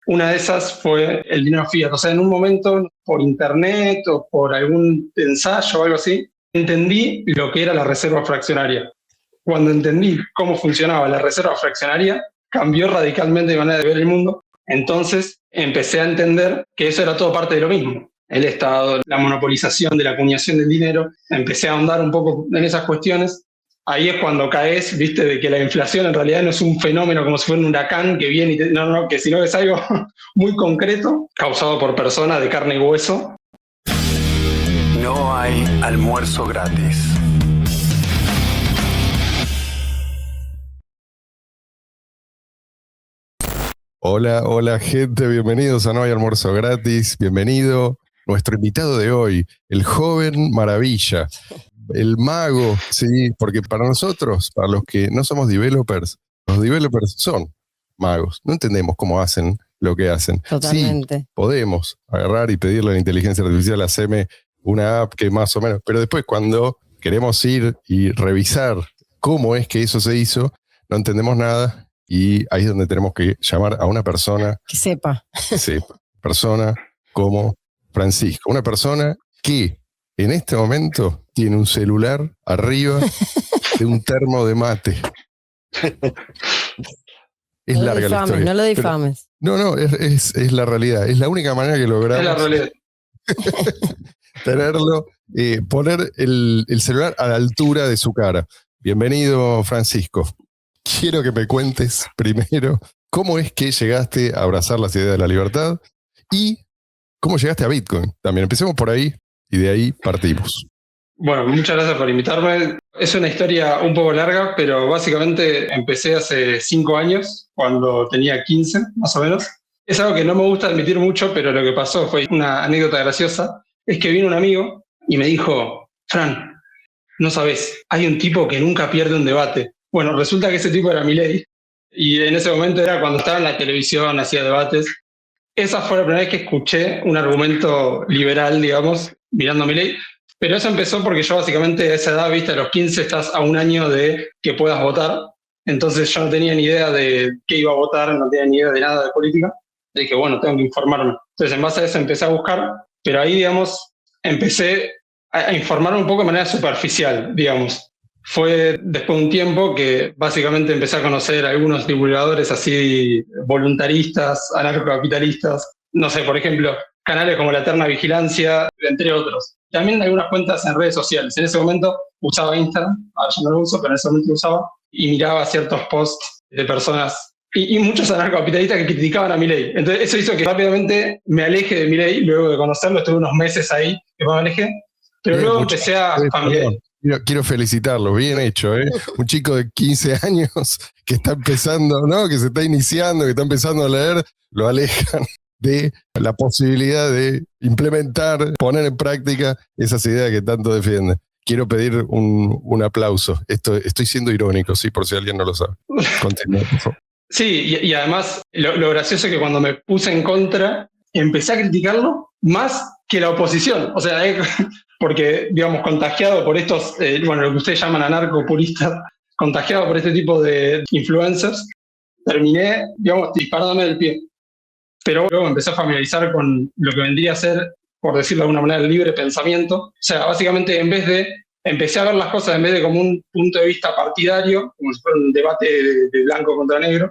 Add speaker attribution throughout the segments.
Speaker 1: Una de esas fue el dinero fiat. O sea, en un momento, por internet o por algún ensayo o algo así, entendí lo que era la reserva fraccionaria. Cuando entendí cómo funcionaba la reserva fraccionaria, cambió radicalmente mi manera de ver el mundo. Entonces empecé a entender que eso era todo parte de lo mismo. El Estado, la monopolización de la acuñación del dinero. Empecé a ahondar un poco en esas cuestiones. Ahí es cuando caes, viste, de que la inflación en realidad no es un fenómeno como si fuera un huracán que viene y no, que sino que es algo muy concreto, causado por personas de carne y hueso.
Speaker 2: No hay almuerzo gratis.
Speaker 3: Hola, hola gente, bienvenidos a No hay almuerzo gratis, bienvenido nuestro invitado de hoy, el joven maravilla, el mago, sí, porque para nosotros, para los que no somos developers, los developers son magos, no entendemos cómo hacen lo que hacen.
Speaker 4: Totalmente.
Speaker 3: Sí, podemos agarrar y pedirle a la inteligencia artificial, haceme una app que más o menos, pero después cuando queremos ir y revisar cómo es que eso se hizo, no entendemos nada. Y ahí es donde tenemos que llamar a una persona
Speaker 4: que sepa.
Speaker 3: Persona como Francisco. Una persona que en este momento tiene un celular arriba de un termo de mate. Es
Speaker 4: no
Speaker 3: larga la historia.
Speaker 4: No lo difames.
Speaker 3: No, es la realidad. Es la única manera que logramos.
Speaker 1: Es la realidad.
Speaker 3: Tenerlo, poner el celular a la altura de su cara. Bienvenido, Francisco. Quiero que me cuentes primero cómo es que llegaste a abrazar las ideas de la libertad y cómo llegaste a Bitcoin. También empecemos por ahí y de ahí partimos.
Speaker 1: Bueno, muchas gracias por invitarme. Es una historia un poco larga, pero básicamente empecé hace 5 años, cuando tenía 15, más o menos. Es algo que no me gusta admitir mucho, pero lo que pasó fue una anécdota graciosa. Es que vino un amigo y me dijo, Fran, no sabes, hay un tipo que nunca pierde un debate. Bueno, resulta que ese tipo era Milei, y en ese momento era cuando estaba en la televisión, hacía debates. Esa fue la primera vez que escuché un argumento liberal, digamos, mirando a Milei, pero eso empezó porque yo básicamente a esa edad, viste, a los 15 estás a un año de que puedas votar, entonces yo no tenía ni idea de qué iba a votar, no tenía ni idea de nada de política, dije, bueno, tengo que informarme. Entonces en base a eso empecé a buscar, pero ahí, digamos, empecé a informarme un poco de manera superficial, digamos. Fue después de un tiempo que básicamente empecé a conocer a algunos divulgadores así voluntaristas, anarcocapitalistas, no sé, por ejemplo, canales como La Eterna Vigilancia, entre otros. También algunas cuentas en redes sociales. En ese momento usaba Instagram, ahora ya no lo uso, pero en ese momento lo usaba, y miraba ciertos posts de personas y muchos anarcocapitalistas que criticaban a Milei. Entonces eso hizo que rápidamente me aleje de Milei, luego de conocerlo, estuve unos meses ahí que me alejé, pero luego empecé a familiarizar.
Speaker 3: Quiero felicitarlo, bien hecho, ¿eh? Un chico de 15 años que está empezando, ¿no? Que se está iniciando, que está empezando a leer, lo alejan de la posibilidad de implementar, poner en práctica esas ideas que tanto defiende. Quiero pedir un aplauso. Estoy siendo irónico, sí, por si alguien no lo sabe. Continúa, por favor.
Speaker 1: Sí, y además lo gracioso es que cuando me puse en contra, empecé a criticarlo más que la oposición. O sea, porque, digamos, contagiado por estos, lo que ustedes llaman anarcopuristas, contagiado por este tipo de influencers, terminé, digamos, disparándome del pie. Pero luego me empecé a familiarizar con lo que vendría a ser, por decirlo de alguna manera, el libre pensamiento. O sea, básicamente empecé a ver las cosas en vez de como un punto de vista partidario, como si fuera un debate de blanco contra negro,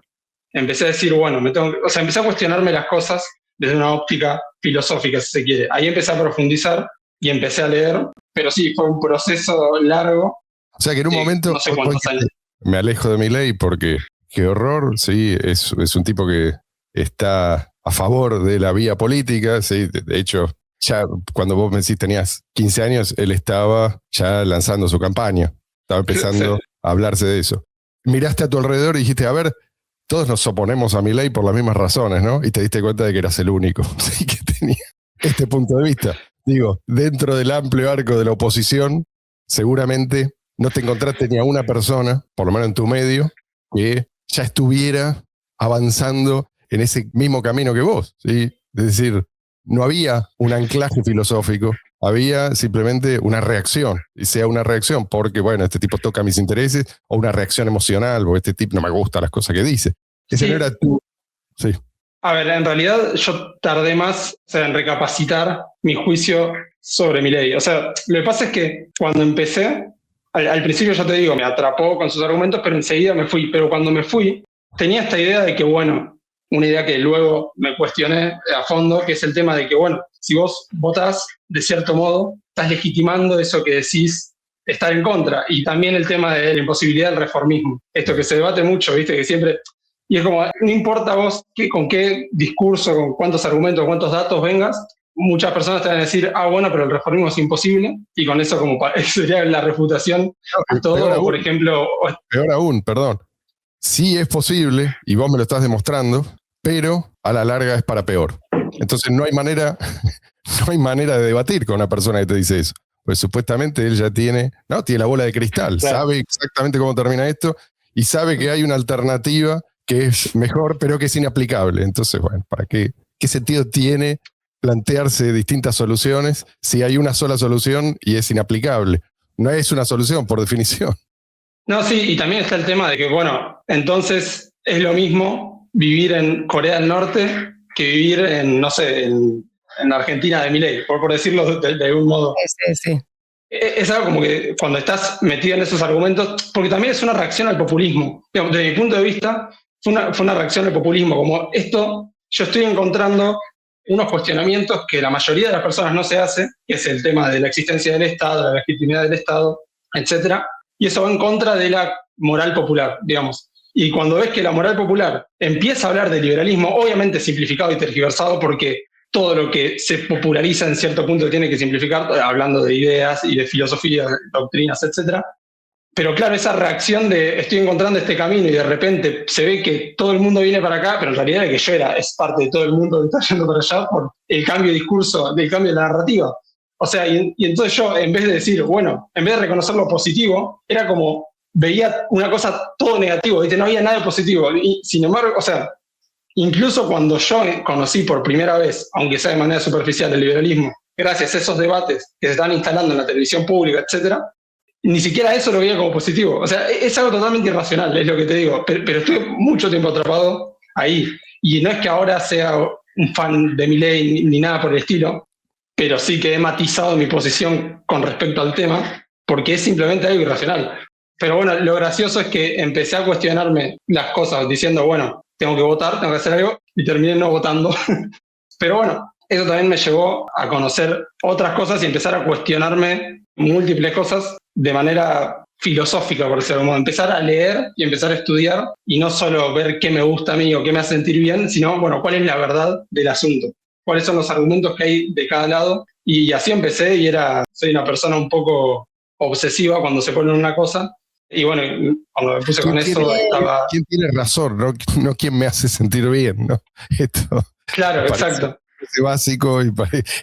Speaker 1: empecé a decir, bueno, empecé a cuestionarme las cosas desde una óptica filosófica, si se quiere. Ahí empecé a profundizar y empecé a leer, pero sí, fue un proceso largo.
Speaker 3: O sea que en un momento
Speaker 1: no sé cuántos años.
Speaker 3: Me alejo de Milei porque qué horror, sí, es un tipo que está a favor de la vía política, sí, de hecho, ya cuando vos me decís tenías 15 años, él estaba ya lanzando su campaña, estaba empezando
Speaker 1: Sí.
Speaker 3: a hablarse de eso. Miraste a tu alrededor y dijiste, a ver, todos nos oponemos a Milei por las mismas razones, ¿no? Y te diste cuenta de que eras el único, sí, que tenía este punto de vista. Digo, dentro del amplio arco de la oposición, seguramente no te encontraste ni a una persona, por lo menos en tu medio, que ya estuviera avanzando en ese mismo camino que vos, ¿sí? Es decir, no había un anclaje filosófico, había simplemente una reacción, y sea una reacción porque, bueno, este tipo toca mis intereses, o una reacción emocional, porque este tipo no me gusta las cosas que dice. Ese
Speaker 1: Sí.
Speaker 3: no era tú. Sí.
Speaker 1: A ver, en realidad yo tardé más, o sea, en recapacitar mi juicio sobre Milei. O sea, lo que pasa es que cuando empecé, al principio ya te digo, me atrapó con sus argumentos, pero enseguida me fui. Pero cuando me fui, tenía esta idea de que, bueno, una idea que luego me cuestioné a fondo, que es el tema de que, bueno, si vos votás, de cierto modo, estás legitimando eso que decís estar en contra. Y también el tema de la imposibilidad del reformismo. Esto que se debate mucho, ¿viste? Que siempre... Y es como, no importa vos con qué discurso, con cuántos argumentos, cuántos datos vengas, muchas personas te van a decir, bueno, pero el reformismo es imposible, y con eso como sería la refutación a todo, por ejemplo...
Speaker 3: Peor aún, perdón. Sí es posible, y vos me lo estás demostrando, pero a la larga es para peor. Entonces no hay manera de debatir con una persona que te dice eso. Pues supuestamente él ya tiene la bola de cristal, claro. Sabe exactamente cómo termina esto, y sabe que hay una alternativa que es mejor, pero que es inaplicable. Entonces, bueno, ¿para qué sentido tiene plantearse distintas soluciones si hay una sola solución y es inaplicable? No es una solución, por definición.
Speaker 1: No, sí, y también está el tema de que, bueno, entonces es lo mismo vivir en Corea del Norte que vivir en, no sé, en Argentina de Milei, por decirlo de algún modo.
Speaker 4: Sí.
Speaker 1: Es algo como que cuando estás metido en esos argumentos, porque también es una reacción al populismo. Digamos, desde mi punto de vista, fue una reacción al populismo, como esto, yo estoy encontrando unos cuestionamientos que la mayoría de las personas no se hace, que es el tema de la existencia del Estado, la legitimidad del Estado, etc. Y eso va en contra de la moral popular, digamos. Y cuando ves que la moral popular empieza a hablar de liberalismo, obviamente simplificado y tergiversado, porque todo lo que se populariza en cierto punto tiene que simplificar, hablando de ideas y de filosofía, doctrinas, etc. Pero claro, esa reacción de estoy encontrando este camino y de repente se ve que todo el mundo viene para acá, pero en realidad el que yo es parte de todo el mundo que está yendo para allá por el cambio de discurso, del cambio de la narrativa. O sea, y entonces yo, en vez de decir, bueno, en vez de reconocer lo positivo, era como, veía una cosa todo negativo, ¿viste? No había nada de positivo. Y sin embargo, o sea, incluso cuando yo conocí por primera vez, aunque sea de manera superficial, el liberalismo, gracias a esos debates que se están instalando en la televisión pública, etcétera, ni siquiera eso lo veía como positivo. O sea, es algo totalmente irracional, es lo que te digo. Pero estuve mucho tiempo atrapado ahí. Y no es que ahora sea un fan de Milei ni nada por el estilo, pero sí que he matizado mi posición con respecto al tema, porque es simplemente algo irracional. Pero bueno, lo gracioso es que empecé a cuestionarme las cosas diciendo, bueno, tengo que votar, tengo que hacer algo, y terminé no votando. Pero bueno, eso también me llevó a conocer otras cosas y empezar a cuestionarme múltiples cosas de manera filosófica, por decirlo de algún modo. Empezar a leer y empezar a estudiar y no solo ver qué me gusta a mí o qué me hace sentir bien, sino, bueno, cuál es la verdad del asunto, cuáles son los argumentos que hay de cada lado. Y así empecé y soy una persona un poco obsesiva cuando se pone en una cosa. Y bueno, cuando me puse con eso estaba...
Speaker 3: ¿Quién tiene razón? No quién me hace sentir bien, ¿no? Esto
Speaker 1: claro, exacto.
Speaker 3: Es básico y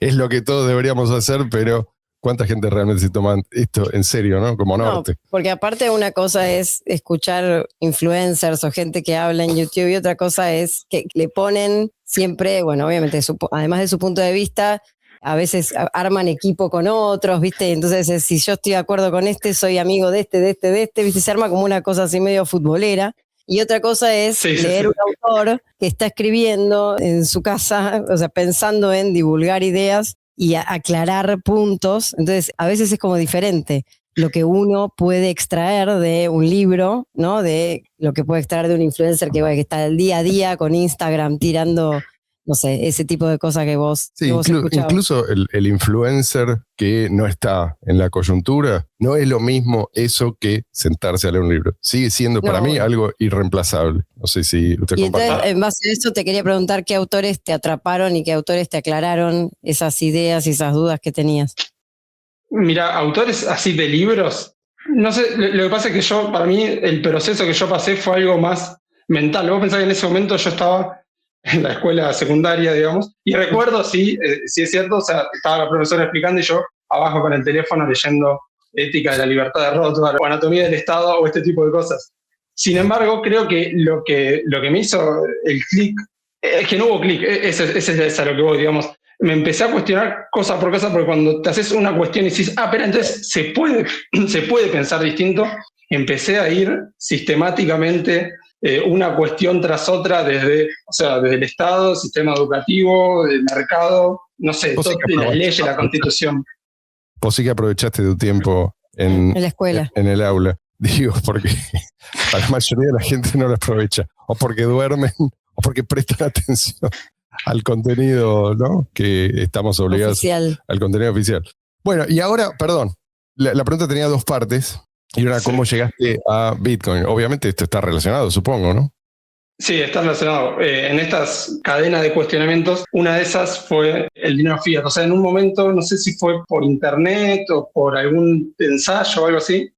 Speaker 3: es lo que todos deberíamos hacer, pero ¿cuánta gente realmente se toma esto en serio, no? Como norte.
Speaker 4: No, porque aparte una cosa es escuchar influencers o gente que habla en YouTube y otra cosa es que le ponen siempre, bueno, obviamente, además de su punto de vista, a veces arman equipo con otros, ¿viste? Entonces, si yo estoy de acuerdo con soy amigo de este, ¿viste? Se arma como una cosa así medio futbolera. Y otra cosa es leer un autor que está escribiendo en su casa, o sea, pensando en divulgar ideas y aclarar puntos. Entonces, a veces es como diferente lo que uno puede extraer de un libro, ¿no? De lo que puede extraer de un influencer que está el día a día con Instagram tirando, no sé, ese tipo de cosas que vos escuchabas.
Speaker 3: Incluso el influencer que no está en la coyuntura, no es lo mismo eso que sentarse a leer un libro. Sigue siendo para mí algo irreemplazable. No sé si usted comparte.
Speaker 4: Y entonces, en base a eso, te quería preguntar qué autores te atraparon y qué autores te aclararon esas ideas y esas dudas que tenías.
Speaker 1: Mira, autores así de libros, no sé, lo que pasa es que para mí, el proceso que yo pasé fue algo más mental. Vos pensás que en ese momento yo estaba en la escuela secundaria, digamos, y recuerdo, sí es cierto, o sea, estaba la profesora explicando y yo abajo con el teléfono leyendo Ética de la Libertad de Rothbard o Anatomía del Estado o este tipo de cosas. Sin embargo, creo que lo que me hizo el clic, es que no hubo clic, ese es a lo que voy, digamos. Me empecé a cuestionar cosa por cosa, porque cuando te haces una cuestión y dices, pero entonces se puede pensar distinto, empecé a ir sistemáticamente una cuestión tras otra desde el Estado, sistema educativo, el mercado, no sé,
Speaker 3: Vos sí que
Speaker 1: las
Speaker 3: aprovechaste.
Speaker 1: leyes, la Constitución.
Speaker 3: Vos sí que aprovechaste tu tiempo en
Speaker 4: la escuela.
Speaker 3: en el aula. Digo, porque la mayoría de la gente no lo aprovecha. O porque duermen, o porque prestan atención al contenido, ¿no? Que estamos obligados
Speaker 4: Oficial.
Speaker 3: al contenido oficial. Bueno, y ahora, perdón, la pregunta tenía dos partes. Y una,
Speaker 1: Sí.
Speaker 3: ¿cómo llegaste a Bitcoin? Obviamente esto está relacionado, supongo, ¿no?
Speaker 1: Sí, está relacionado. En estas cadenas de cuestionamientos, una de esas fue el dinero fiat. O sea, en un momento, no sé si fue por internet o por algún ensayo o algo así,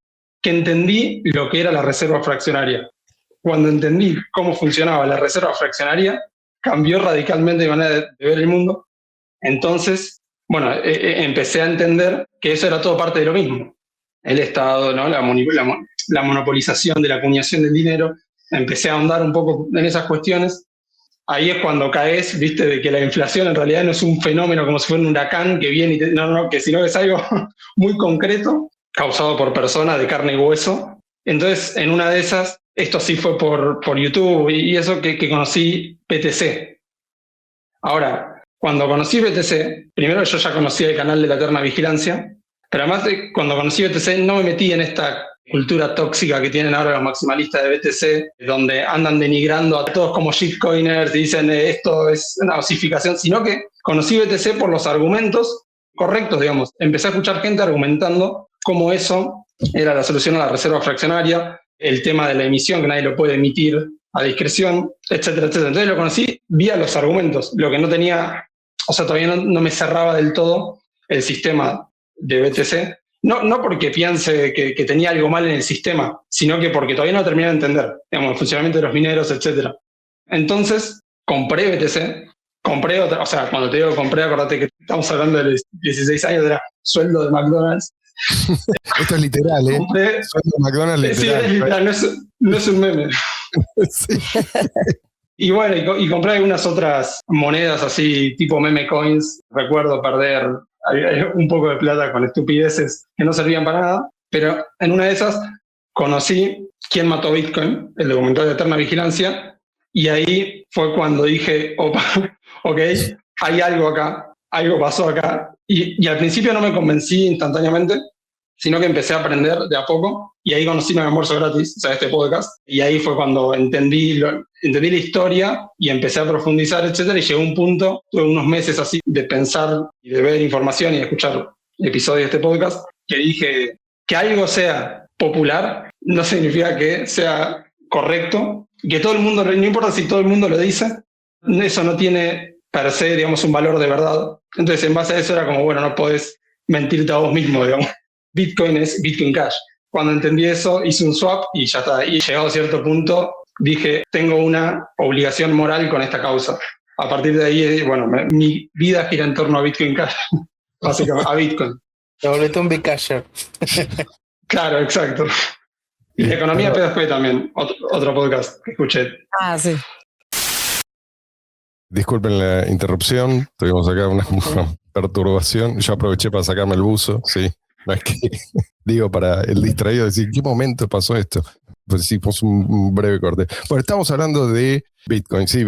Speaker 1: que entendí lo que era la reserva fraccionaria. Cuando entendí cómo funcionaba la reserva fraccionaria, cambió radicalmente mi manera de ver el mundo. Entonces, bueno, empecé a entender que eso era todo parte de lo mismo. El Estado, ¿no? La monopolización de la acuñación del dinero. Empecé a ahondar un poco en esas cuestiones. Ahí es cuando caes, viste, de que la inflación en realidad no es un fenómeno como si fuera un huracán que viene y no, que sino que es algo muy concreto, causado por personas de carne y hueso. Entonces, en una de esas, esto sí fue por YouTube y eso que conocí BTC. Ahora, cuando conocí BTC, primero yo ya conocía el canal de la Eterna Vigilancia, pero además cuando conocí BTC no me metí en esta cultura tóxica que tienen ahora los maximalistas de BTC, donde andan denigrando a todos como shitcoiners y dicen esto es una osificación, sino que conocí BTC por los argumentos correctos, digamos. Empecé a escuchar gente argumentando cómo eso era la solución a la reserva fraccionaria, el tema de la emisión, que nadie lo puede emitir a discreción, etcétera, etcétera. Entonces lo conocí vía los argumentos, lo que no tenía, o sea, todavía no me cerraba del todo el sistema de BTC. No porque piense que tenía algo mal en el sistema, sino que porque todavía no terminé de entender, digamos, el funcionamiento de los mineros, etcétera. Entonces, compré BTC, compré otra, o sea, cuando te digo compré, acordate que estamos hablando de los 16 años, era sueldo de McDonald's.
Speaker 3: Esto es literal, ¿eh?
Speaker 1: Compré,
Speaker 3: Sueldo de McDonald's
Speaker 1: sí,
Speaker 3: literal.
Speaker 1: es literal, no es un meme.
Speaker 3: Sí.
Speaker 1: Y bueno, y compré algunas otras monedas así, tipo meme coins. Recuerdo perder un poco de plata con estupideces que no servían para nada, pero en una de esas conocí ¿Quién mató Bitcoin?, el documental de Eterna Vigilancia, y ahí fue cuando dije, opa, ok, hay algo acá, algo pasó acá, y al principio no me convencí instantáneamente, sino que empecé a aprender de a poco, y ahí conocí No hay almuerzo gratis, o sea, este podcast, y ahí fue cuando entendí la historia y empecé a profundizar, etcétera, y llegó un punto, tuve unos meses así de pensar y de ver información y de escuchar episodios de este podcast, que dije que algo sea popular no significa que sea correcto, que todo el mundo, no importa si todo el mundo lo dice, eso no tiene per se, digamos, un valor de verdad. Entonces, en base a eso era como, bueno, no podés mentirte a vos mismo, digamos. Bitcoin es Bitcoin Cash. Cuando entendí eso, hice un swap y ya está. Y llegado a cierto punto, dije, tengo una obligación moral con esta causa. A partir de ahí, bueno, mi vida gira en torno a Bitcoin Cash, básicamente, a Bitcoin.
Speaker 5: Te volviste un Bitcasher.
Speaker 1: Claro, exacto. Y la economía P2P también, otro podcast que escuché.
Speaker 4: Ah, sí.
Speaker 3: Disculpen la interrupción, tuvimos acá una perturbación. Yo aproveché para sacarme el buzo, sí. No es que, digo, para el distraído decir, ¿en qué momento pasó esto? Pues sí, pues un breve corte. Bueno, estamos hablando de Bitcoin, sí.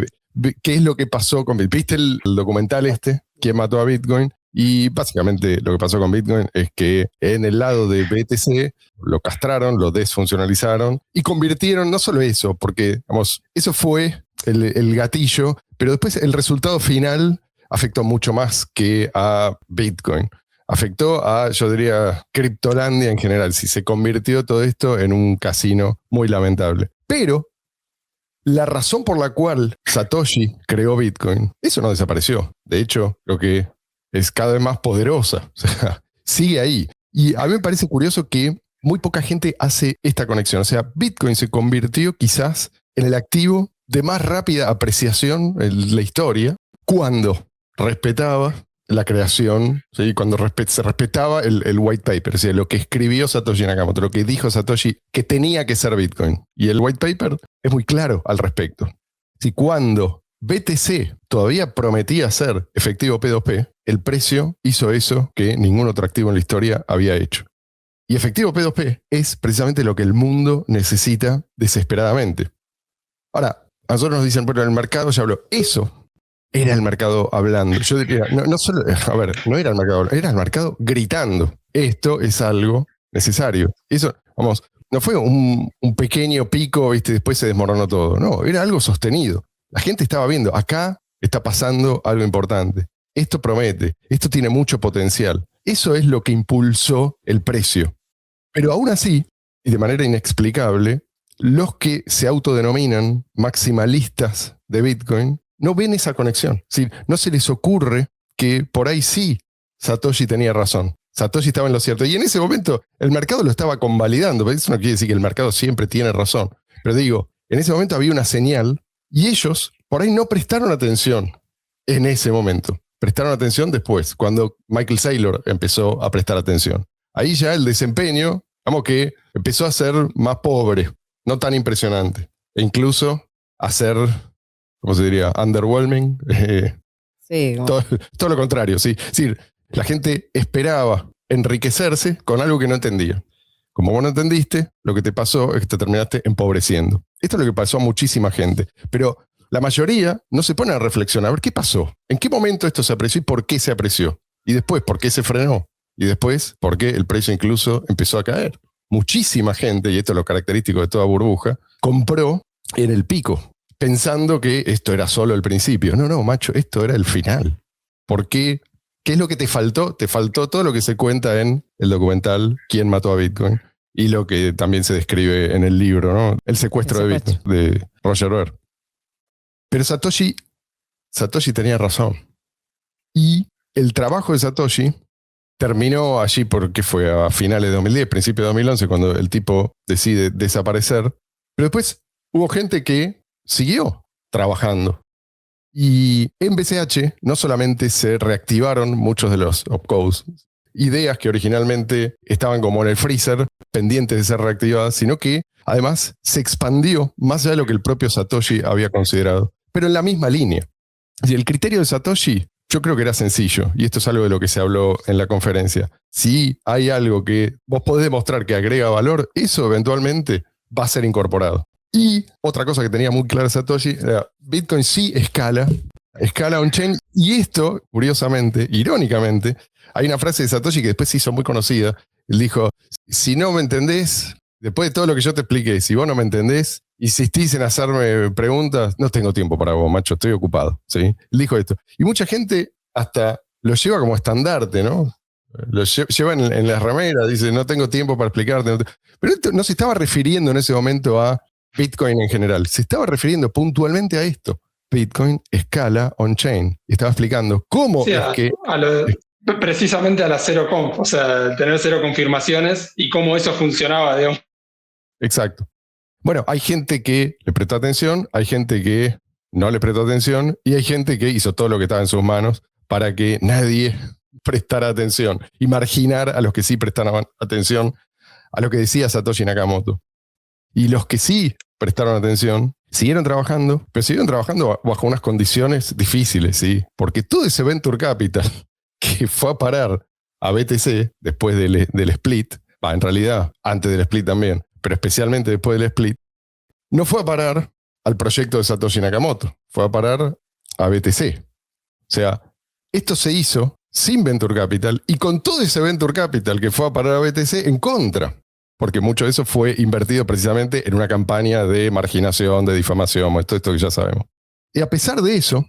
Speaker 3: ¿Qué es lo que pasó con Bitcoin? ¿Viste el documental este? ¿Quién mató a Bitcoin? Y básicamente lo que pasó con Bitcoin es que en el lado de BTC lo castraron, lo desfuncionalizaron y convirtieron, no solo eso, porque digamos, eso fue el gatillo, pero después el resultado final afectó mucho más que a Bitcoin. Afectó a, yo diría, Criptolandia en general. Si se convirtió todo esto en un casino muy lamentable. Pero la razón por la cual Satoshi creó Bitcoin, eso no desapareció. De hecho, lo que es cada vez más poderosa. O sea, sigue ahí. Y a mí me parece curioso que muy poca gente hace esta conexión. O sea, Bitcoin se convirtió quizás en el activo de más rápida apreciación en la historia cuando respetaba la creación, ¿sí? Cuando se respetaba el white paper, o sea, lo que escribió Satoshi Nakamoto, lo que dijo Satoshi que tenía que ser Bitcoin. Y el white paper es muy claro al respecto. Si cuando BTC todavía prometía ser efectivo P2P, el precio hizo eso que ningún otro activo en la historia había hecho. Y efectivo P2P es precisamente lo que el mundo necesita desesperadamente. Ahora, a nosotros nos dicen, bueno, el mercado ya habló. Eso era el mercado hablando. Yo diría, no solo, a ver, no era el mercado hablando, era el mercado gritando. Esto es algo necesario. Eso, vamos, no fue un pequeño pico, ¿viste? Después se desmoronó todo. No, era algo sostenido. La gente estaba viendo, acá está pasando algo importante. Esto promete, esto tiene mucho potencial. Eso es lo que impulsó el precio. Pero aún así, y de manera inexplicable, los que se autodenominan maximalistas de Bitcoin no ven esa conexión. Es decir, no se les ocurre que por ahí sí Satoshi tenía razón. Satoshi estaba en lo cierto. Y en ese momento el mercado lo estaba convalidando. Pero eso no quiere decir que el mercado siempre tiene razón. Pero digo, en ese momento había una señal y ellos por ahí no prestaron atención en ese momento. Prestaron atención después, cuando Michael Saylor empezó a prestar atención. Ahí ya el desempeño, digamos que empezó a ser más pobre, no tan impresionante. E incluso a ser, ¿cómo se diría? Underwhelming.
Speaker 4: Sí, bueno.
Speaker 3: Todo lo contrario, sí. Es decir, la gente esperaba enriquecerse con algo que no entendía. Como vos no entendiste, lo que te pasó es que te terminaste empobreciendo. Esto es lo que pasó a muchísima gente. Pero la mayoría no se pone a reflexionar. A ver, ¿qué pasó? ¿En qué momento esto se apreció y por qué se apreció? Y después, ¿por qué se frenó? Y después, ¿por qué el precio incluso empezó a caer? Muchísima gente, y esto es lo característico de toda burbuja, compró en el pico, pensando que esto era solo el principio. No, macho, esto era el final. ¿Por qué? ¿Qué es lo que te faltó? Te faltó todo lo que se cuenta en el documental ¿Quién mató a Bitcoin? Y lo que también se describe en el libro, ¿no? El secuestro de Bitcoin, de Roger Ver. Pero Satoshi tenía razón. Y el trabajo de Satoshi terminó allí porque fue a finales de 2010, principios de 2011, cuando el tipo decide desaparecer. Pero después hubo gente que siguió trabajando. Y en BCH no solamente se reactivaron muchos de los opcodes, ideas que originalmente estaban como en el freezer, pendientes de ser reactivadas, sino que además se expandió más allá de lo que el propio Satoshi había considerado, pero en la misma línea. Y el criterio de Satoshi yo creo que era sencillo, y esto es algo de lo que se habló en la conferencia. Si hay algo que vos podés demostrar que agrega valor, eso eventualmente va a ser incorporado. Y otra cosa que tenía muy clara Satoshi era Bitcoin sí escala on-chain, y esto, curiosamente, irónicamente, hay una frase de Satoshi que después se hizo muy conocida. Él dijo, si no me entendés, después de todo lo que yo te expliqué, si vos no me entendés, insistís en hacerme preguntas, no tengo tiempo para vos, macho, estoy ocupado. ¿Sí? Él dijo esto. Y mucha gente hasta lo lleva como estandarte, ¿no? Lo lleva en las remeras, dice, no tengo tiempo para explicarte. Pero esto no se estaba refiriendo en ese momento a Bitcoin en general, se estaba refiriendo puntualmente a esto. Bitcoin escala on-chain. Y estaba explicando cómo
Speaker 1: sí,
Speaker 3: es que...
Speaker 1: precisamente a la cero conf, o sea, tener cero confirmaciones y cómo eso funcionaba, digamos.
Speaker 3: Exacto. Bueno, hay gente que le prestó atención, hay gente que no le prestó atención y hay gente que hizo todo lo que estaba en sus manos para que nadie prestara atención y marginar a los que sí prestaban atención a lo que decía Satoshi Nakamoto. Y los que sí prestaron atención siguieron trabajando, pero siguieron trabajando bajo unas condiciones difíciles, ¿sí? Porque todo ese venture capital que fue a parar a BTC después del split, en realidad antes del split también, pero especialmente después del split, no fue a parar al proyecto de Satoshi Nakamoto, fue a parar a BTC. O sea, esto se hizo sin Venture Capital y con todo ese Venture Capital que fue a parar a BTC en contra, porque mucho de eso fue invertido precisamente en una campaña de marginación, de difamación, todo esto que ya sabemos. Y a pesar de eso,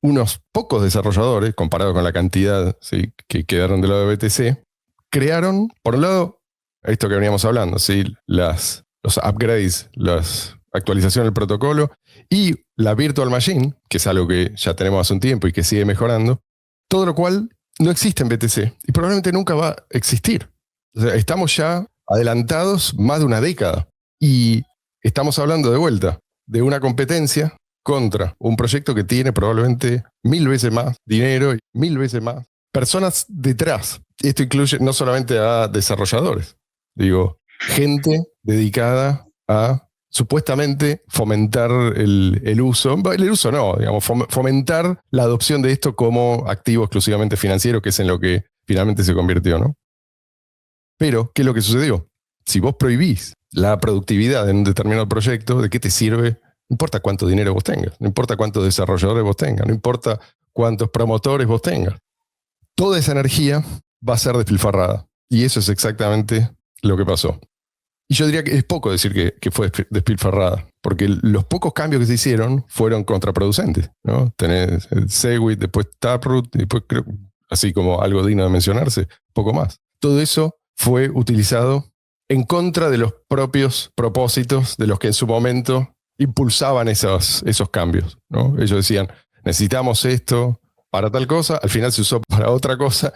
Speaker 3: unos pocos desarrolladores, comparado con la cantidad, ¿sí?, que quedaron del lado de BTC, crearon, por un lado, esto que veníamos hablando, ¿sí?, los upgrades, las actualizaciones del protocolo y la Virtual Machine, que es algo que ya tenemos hace un tiempo y que sigue mejorando, todo lo cual no existe en BTC y probablemente nunca va a existir. O sea, estamos ya adelantados más de una década y estamos hablando de vuelta de una competencia contra un proyecto que tiene probablemente 1000 veces más dinero y 1000 veces más personas detrás. Esto incluye no solamente a desarrolladores, digo, gente dedicada a supuestamente fomentar el uso no, digamos, fomentar la adopción de esto como activo exclusivamente financiero, que es en lo que finalmente se convirtió, ¿no? Pero, ¿qué es lo que sucedió? Si vos prohibís la productividad en un determinado proyecto, ¿de qué te sirve No importa cuánto dinero vos tengas, no importa cuántos desarrolladores vos tengas, no importa cuántos promotores vos tengas. Toda esa energía va a ser despilfarrada. Y eso es exactamente lo que pasó. Y yo diría que es poco decir que fue despilfarrada, porque los pocos cambios que se hicieron fueron contraproducentes, ¿no? Tenés el Segwit, después Taproot, después creo, así como algo digno de mencionarse, poco más. Todo eso fue utilizado en contra de los propios propósitos de los que en su momento impulsaban esos cambios, ¿no? Ellos decían, necesitamos esto para tal cosa, al final se usó para otra cosa.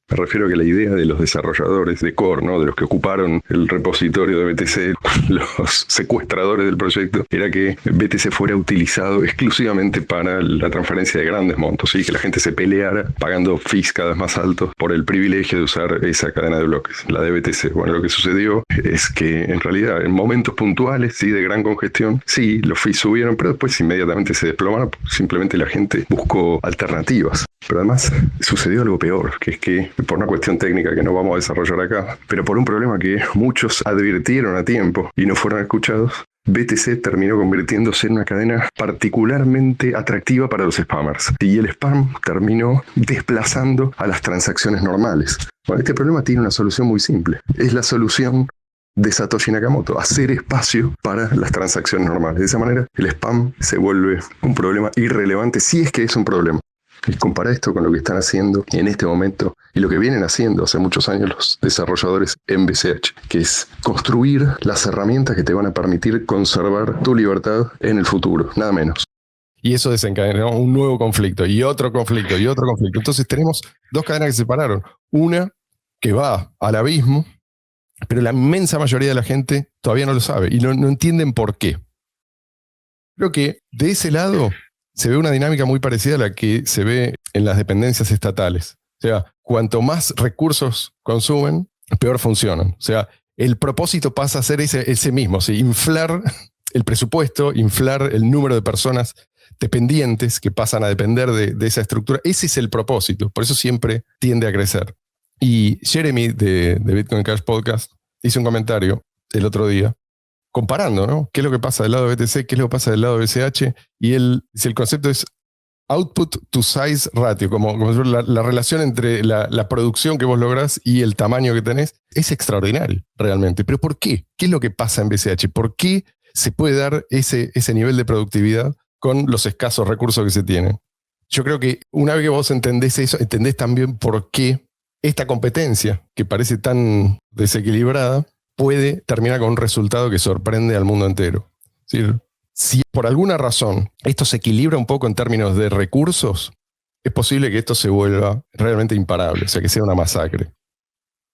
Speaker 6: Me refiero a que la idea de los desarrolladores de core, ¿no? De los que ocuparon el repositorio de BTC, los secuestradores del proyecto, era que BTC fuera utilizado exclusivamente para la transferencia de grandes montos, ¿sí? Que la gente se peleara pagando fees cada vez más altos por el privilegio de usar esa cadena de bloques, la de BTC. Bueno, lo que sucedió es que en realidad en momentos puntuales, sí, de gran congestión, sí, los fees subieron, pero después inmediatamente se desplomaron, simplemente la gente buscó alternativas. Pero además sucedió algo peor, que es que por una cuestión técnica que no vamos a desarrollar acá, pero por un problema que muchos advirtieron a tiempo y no fueron escuchados, BTC terminó convirtiéndose en una cadena particularmente atractiva para los spammers. Y el spam terminó desplazando a las transacciones normales. Bueno, este problema tiene una solución muy simple. Es la solución de Satoshi Nakamoto, hacer espacio para las transacciones normales. De esa manera, el spam se vuelve un problema irrelevante, si es que es un problema. Y compara esto con lo que están haciendo en este momento y lo que vienen haciendo hace muchos años los desarrolladores en BCH, que es construir las herramientas que te van a permitir conservar tu libertad en el futuro, nada menos.
Speaker 3: Y eso desencadenó un nuevo conflicto, y otro conflicto, y otro conflicto. Entonces tenemos dos cadenas que se separaron. Una que va al abismo, pero la inmensa mayoría de la gente todavía no lo sabe y no entienden por qué. Creo que de ese lado se ve una dinámica muy parecida a la que se ve en las dependencias estatales. O sea, cuanto más recursos consumen, peor funcionan. O sea, el propósito pasa a ser ese mismo, ¿sí? Inflar el presupuesto, inflar el número de personas dependientes que pasan a depender de esa estructura. Ese es el propósito, por eso siempre tiende a crecer. Y Jeremy de Bitcoin Cash Podcast hizo un comentario el otro día comparando, ¿no? ¿Qué es lo que pasa del lado de BTC? ¿Qué es lo que pasa del lado de BCH? Y él dice, el concepto es output to size ratio, como la relación entre la producción que vos lográs y el tamaño que tenés. Es extraordinario, realmente. ¿Pero por qué? ¿Qué es lo que pasa en BCH? ¿Por qué se puede dar ese nivel de productividad con los escasos recursos que se tienen? Yo creo que una vez que vos entendés eso, entendés también por qué esta competencia, que parece tan desequilibrada, puede terminar con un resultado que sorprende al mundo entero. Es decir, si por alguna razón esto se equilibra un poco en términos de recursos, es posible que esto se vuelva realmente imparable, o sea, que sea una masacre.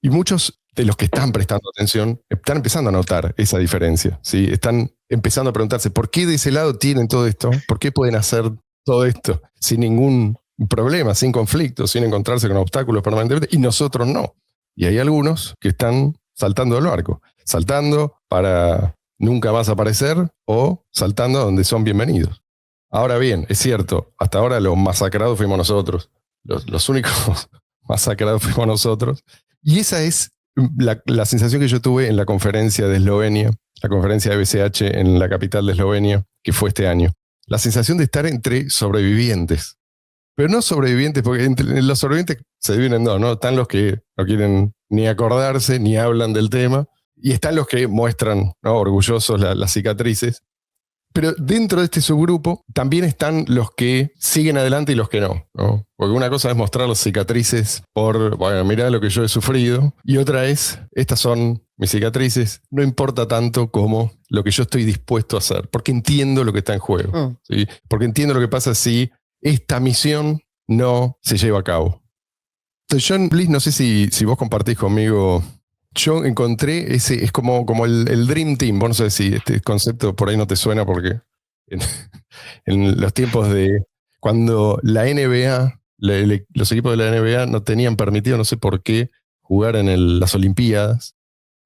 Speaker 3: Y muchos de los que están prestando atención están empezando a notar esa diferencia, ¿sí? Están empezando a preguntarse, ¿por qué de ese lado tienen todo esto? ¿Por qué pueden hacer todo esto sin ningún problema, sin conflicto, sin encontrarse con obstáculos permanentemente? Y nosotros no. Y hay algunos que están saltando del barco, saltando para nunca más aparecer o saltando a donde son bienvenidos. Ahora bien, es cierto, hasta ahora los masacrados fuimos nosotros, los únicos masacrados fuimos nosotros, y esa es la sensación que yo tuve en la conferencia de Eslovenia, la conferencia de BCH en la capital de Eslovenia, que fue este año. La sensación de estar entre sobrevivientes, pero no sobrevivientes, porque entre los sobrevivientes se dividen en dos, ¿no? Están los que no quieren ni acordarse, ni hablan del tema, y están los que muestran, ¿no?, orgullosos las cicatrices. Pero dentro de este subgrupo también están los que siguen adelante y los que no, ¿no? Porque una cosa es mostrar las cicatrices por, bueno, mirá lo que yo he sufrido, y otra es, estas son mis cicatrices, no importa tanto como lo que yo estoy dispuesto a hacer, porque entiendo lo que está en juego, ¿sí? Porque entiendo lo que pasa si esta misión no se lleva a cabo. Entonces, John, please, no sé si vos compartís conmigo. Yo encontré es como el Dream Team. Vos no sé si este concepto por ahí no te suena, porque en los tiempos de cuando la NBA, los equipos de la NBA no tenían permitido, no sé por qué, jugar en las Olimpiadas.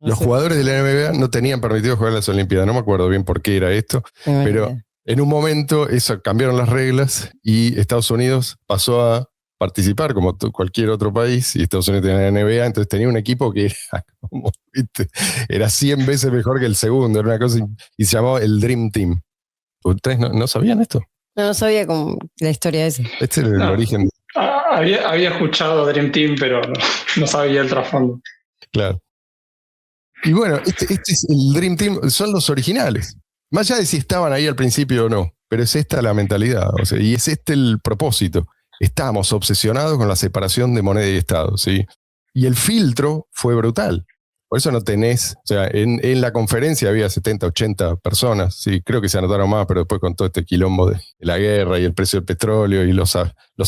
Speaker 3: Los jugadores de la NBA no tenían permitido jugar en las Olimpiadas. No me acuerdo bien por qué era esto, pero en un momento eso cambiaron las reglas y Estados Unidos pasó a participar como cualquier otro país, y Estados Unidos tenía la NBA, entonces tenía un equipo que era, como, ¿viste?, era 100 veces mejor que el segundo, era una cosa, y se llamaba el Dream Team. ¿Ustedes no sabían esto?
Speaker 4: No sabía como la historia de eso.
Speaker 3: Este es el
Speaker 1: No.
Speaker 3: origen.
Speaker 1: Había escuchado Dream Team, pero no sabía el trasfondo.
Speaker 3: Claro. Y bueno, este es el Dream Team, son los originales. Más allá de si estaban ahí al principio o no, pero es esta la mentalidad, o sea, y es este el propósito. Estamos obsesionados con la separación de moneda y Estado, ¿sí? Y el filtro fue brutal. Por eso no tenés, o sea, en la conferencia había 70, 80 personas, sí, creo que se anotaron más, pero después con todo este quilombo de la guerra y el precio del petróleo y los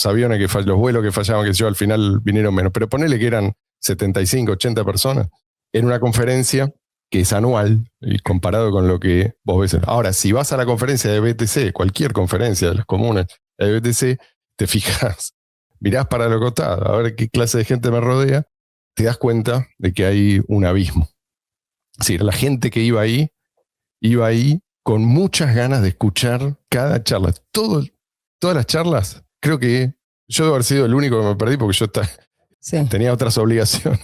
Speaker 3: aviones los vuelos que fallaban, que yo al final vinieron menos, pero ponele que eran 75, 80 personas en una conferencia que es anual y comparado con lo que vos ves. Ahora, si vas a la conferencia de BTC, cualquier conferencia de las comunes de BTC, te fijas, mirás para lo costado, a ver qué clase de gente me rodea, te das cuenta de que hay un abismo. Es decir, la gente que iba ahí con muchas ganas de escuchar cada charla. Todas las charlas, creo que yo debo haber sido el único que me perdí porque yo tenía otras obligaciones,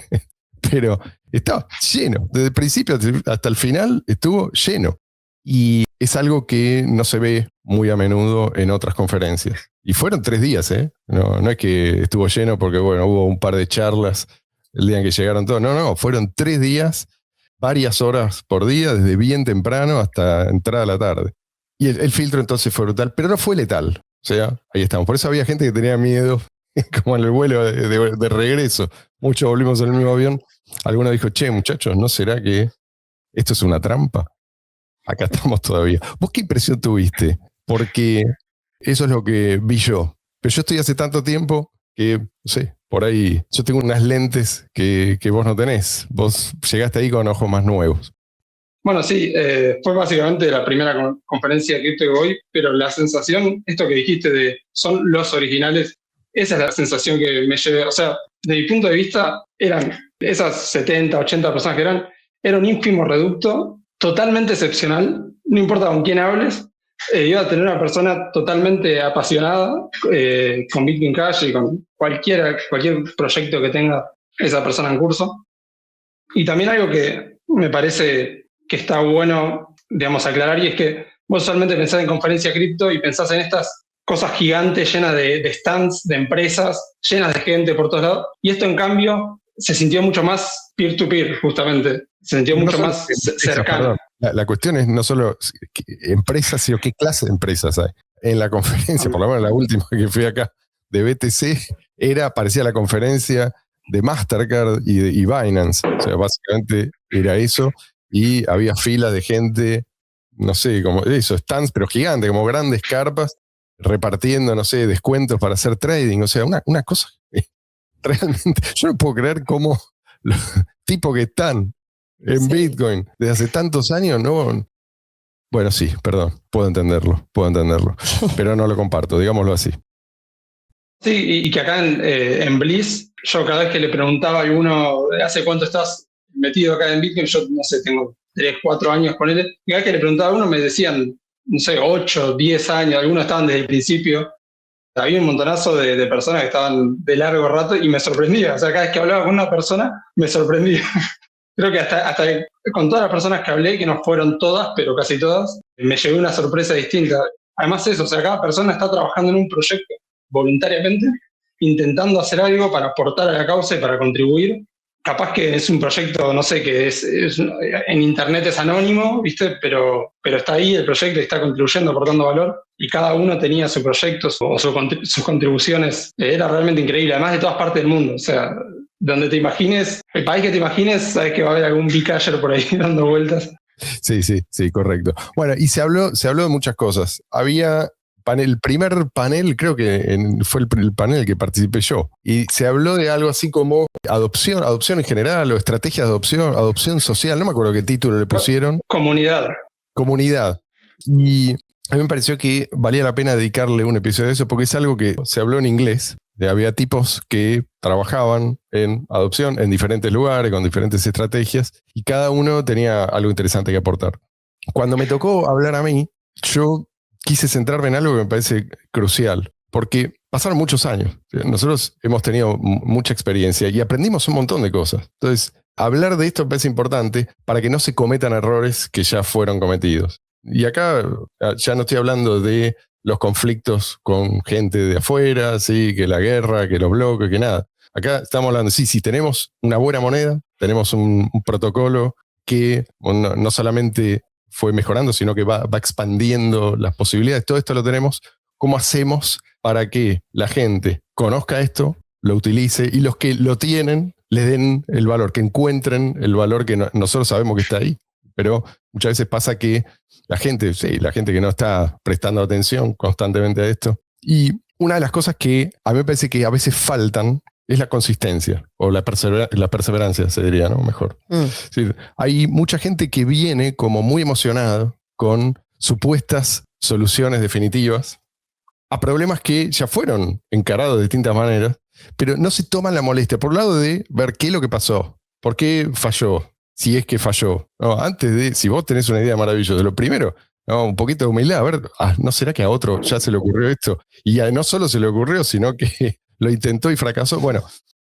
Speaker 3: pero estaba lleno. Desde el principio hasta el final estuvo lleno. Y es algo que no se ve muy a menudo en otras conferencias. Y fueron 3 días, ¿eh? No es que estuvo lleno porque, bueno, hubo un par de charlas el día en que llegaron todos. No, fueron 3 días, varias horas por día, desde bien temprano hasta entrada a la tarde. Y el filtro entonces fue brutal, pero no fue letal. O sea, ahí estamos. Por eso había gente que tenía miedo, como en el vuelo de regreso. Muchos volvimos en el mismo avión. Alguno dijo, che, muchachos, ¿no será que esto es una trampa? Acá estamos todavía. ¿Vos qué impresión tuviste? Porque eso es lo que vi yo. Pero yo estoy hace tanto tiempo que, no sé, por ahí yo tengo unas lentes que vos no tenés. Vos llegaste ahí con ojos más nuevos.
Speaker 1: Bueno, sí, fue básicamente la primera conferencia de cripto que voy, pero la sensación, esto que dijiste de son los originales, esa es la sensación que me llevé. O sea, desde mi punto de vista, eran esas 70, 80 personas que era un ínfimo reducto, totalmente excepcional, no importa con quién hables, iba a tener una persona totalmente apasionada con Bitcoin Cash y con cualquier proyecto que tenga esa persona en curso. Y también algo que me parece que está bueno, digamos, aclarar, y es que vos usualmente pensás en conferencia cripto y pensás en estas cosas gigantes llenas de stands, de empresas, llenas de gente por todos lados, y esto en cambio se sintió mucho más peer-to-peer, justamente, se sintió mucho más cercano.
Speaker 3: La cuestión es no solo empresas, sino qué clase de empresas hay. En la conferencia, por lo menos la última que fui acá, de BTC, parecía la conferencia de Mastercard y Binance. O sea, básicamente era eso, y había filas de gente, no sé, como eso, stands, pero gigantes, como grandes carpas, repartiendo, no sé, descuentos para hacer trading. O sea, una cosa realmente, yo no puedo creer cómo los tipos que están en Bitcoin desde hace tantos años, no. Bueno, sí, perdón, puedo entenderlo, pero no lo comparto, digámoslo así.
Speaker 1: Sí, y que acá en Bliss, yo cada vez que le preguntaba a alguno, ¿hace cuánto estás metido acá en Bitcoin? Yo no sé, tengo 3, 4 años con él. Y cada vez que le preguntaba a uno me decían, no sé, 8, 10 años, algunos estaban desde el principio. Había un montonazo de personas que estaban de largo rato y me sorprendía. O sea, cada vez que hablaba con una persona, me sorprendía. Creo que hasta con todas las personas que hablé, que no fueron todas, pero casi todas, me llevé una sorpresa distinta. Además eso, o sea, cada persona está trabajando en un proyecto voluntariamente, intentando hacer algo para aportar a la causa y para contribuir. Capaz que es un proyecto, no sé, que en internet es anónimo, ¿viste? Pero está ahí el proyecto y está contribuyendo, aportando valor. Y cada uno tenía su proyecto o sus contribuciones. Era realmente increíble, además de todas partes del mundo. O sea, donde te imagines, el país que te imagines, sabes que va a haber algún Bcacher por ahí dando vueltas.
Speaker 3: Sí, correcto. Bueno, y se habló de muchas cosas. Había el primer panel, creo que fue el panel que participé yo, y se habló de algo así como adopción en general, o estrategia de adopción social, no me acuerdo qué título le pusieron.
Speaker 1: Comunidad.
Speaker 3: Y a mí me pareció que valía la pena dedicarle un episodio de eso, porque es algo que se habló en inglés. Había tipos que trabajaban en adopción en diferentes lugares, con diferentes estrategias, y cada uno tenía algo interesante que aportar. Cuando me tocó hablar a mí, yo quise centrarme en algo que me parece crucial, porque pasaron muchos años. Nosotros hemos tenido mucha experiencia y aprendimos un montón de cosas. Entonces, hablar de esto me parece importante para que no se cometan errores que ya fueron cometidos. Y acá ya no estoy hablando de los conflictos con gente de afuera, ¿sí? Que la guerra, que los bloques, que nada. Acá estamos hablando, sí, tenemos una buena moneda, tenemos un protocolo que no solamente fue mejorando, sino que va expandiendo las posibilidades. Todo esto lo tenemos. ¿Cómo hacemos para que la gente conozca esto, lo utilice y los que lo tienen les den el valor, que encuentren el valor que nosotros sabemos que está ahí? Pero muchas veces pasa que la gente que no está prestando atención constantemente a esto. Y una de las cosas que a mí me parece que a veces faltan es la consistencia, o la perseverancia, se diría, ¿no? Mejor. Es decir, hay mucha gente que viene como muy emocionada con supuestas soluciones definitivas a problemas que ya fueron encarados de distintas maneras, pero no se toman la molestia, por un lado, de ver qué es lo que pasó, por qué falló, si es que falló. No, antes de, si vos tenés una idea maravillosa, lo primero, no, un poquito de humildad, a ver, ¿no será que a otro ya se le ocurrió esto? Y no solo se le ocurrió, sino que lo intentó y fracasó. Bueno,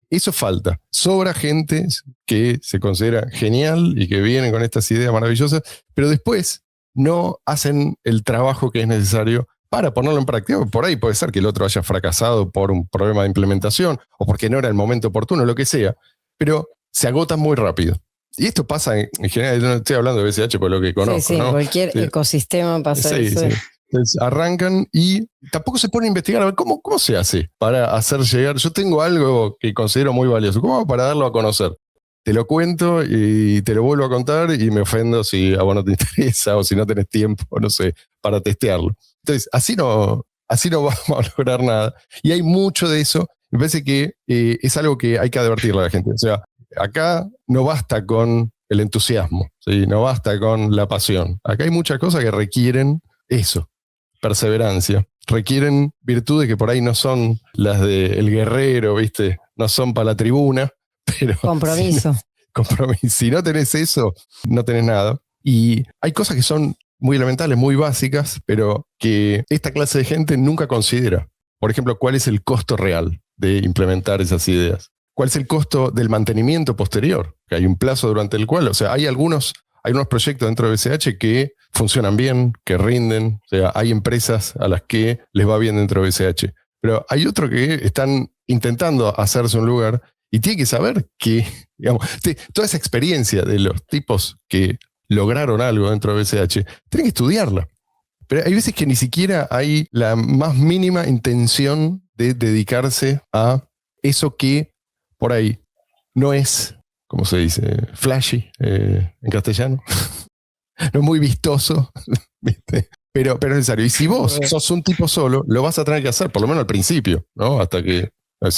Speaker 3: eso falta. Sobra gente que se considera genial y que viene con estas ideas maravillosas, pero después no hacen el trabajo que es necesario para ponerlo en práctica. Por ahí puede ser que el otro haya fracasado por un problema de implementación o porque no era el momento oportuno, lo que sea, pero se agotan muy rápido. Y esto pasa en general, yo no estoy hablando de BCH por lo que conozco.
Speaker 4: Sí,
Speaker 3: ¿no?
Speaker 4: Cualquier ecosistema pasa eso.
Speaker 3: Sí. Entonces arrancan y tampoco se ponen a investigar a ver cómo se hace para hacer llegar. Yo tengo algo que considero muy valioso. ¿Cómo hago para darlo a conocer? Te lo cuento y te lo vuelvo a contar y me ofendo si a vos no te interesa o si no tenés tiempo, no sé, para testearlo. Entonces, así no vamos a lograr nada. Y hay mucho de eso. Me parece que es algo que hay que advertirle a la gente. O sea, acá no basta con el entusiasmo, ¿sí? No basta con la pasión. Acá hay muchas cosas que requieren eso. Perseverancia, requieren virtudes que por ahí no son las del guerrero, ¿viste? No son para la tribuna, pero...
Speaker 4: Compromiso.
Speaker 3: Si no tenés eso, no tenés nada. Y hay cosas que son muy elementales, muy básicas, pero que esta clase de gente nunca considera. Por ejemplo, ¿cuál es el costo real de implementar esas ideas? ¿Cuál es el costo del mantenimiento posterior? Que hay un plazo durante el cual, o sea, hay unos proyectos dentro de BCH que funcionan bien, que rinden. O sea, hay empresas a las que les va bien dentro de BCH. Pero hay otros que están intentando hacerse un lugar y tienen que saber que, digamos, toda esa experiencia de los tipos que lograron algo dentro de BCH, tienen que estudiarla. Pero hay veces que ni siquiera hay la más mínima intención de dedicarse a eso que por ahí no es, ¿cómo se dice? Flashy en castellano. No es muy vistoso, ¿viste? Pero es necesario. Y si vos sos un tipo solo, lo vas a tener que hacer, por lo menos al principio, ¿no? Hasta que,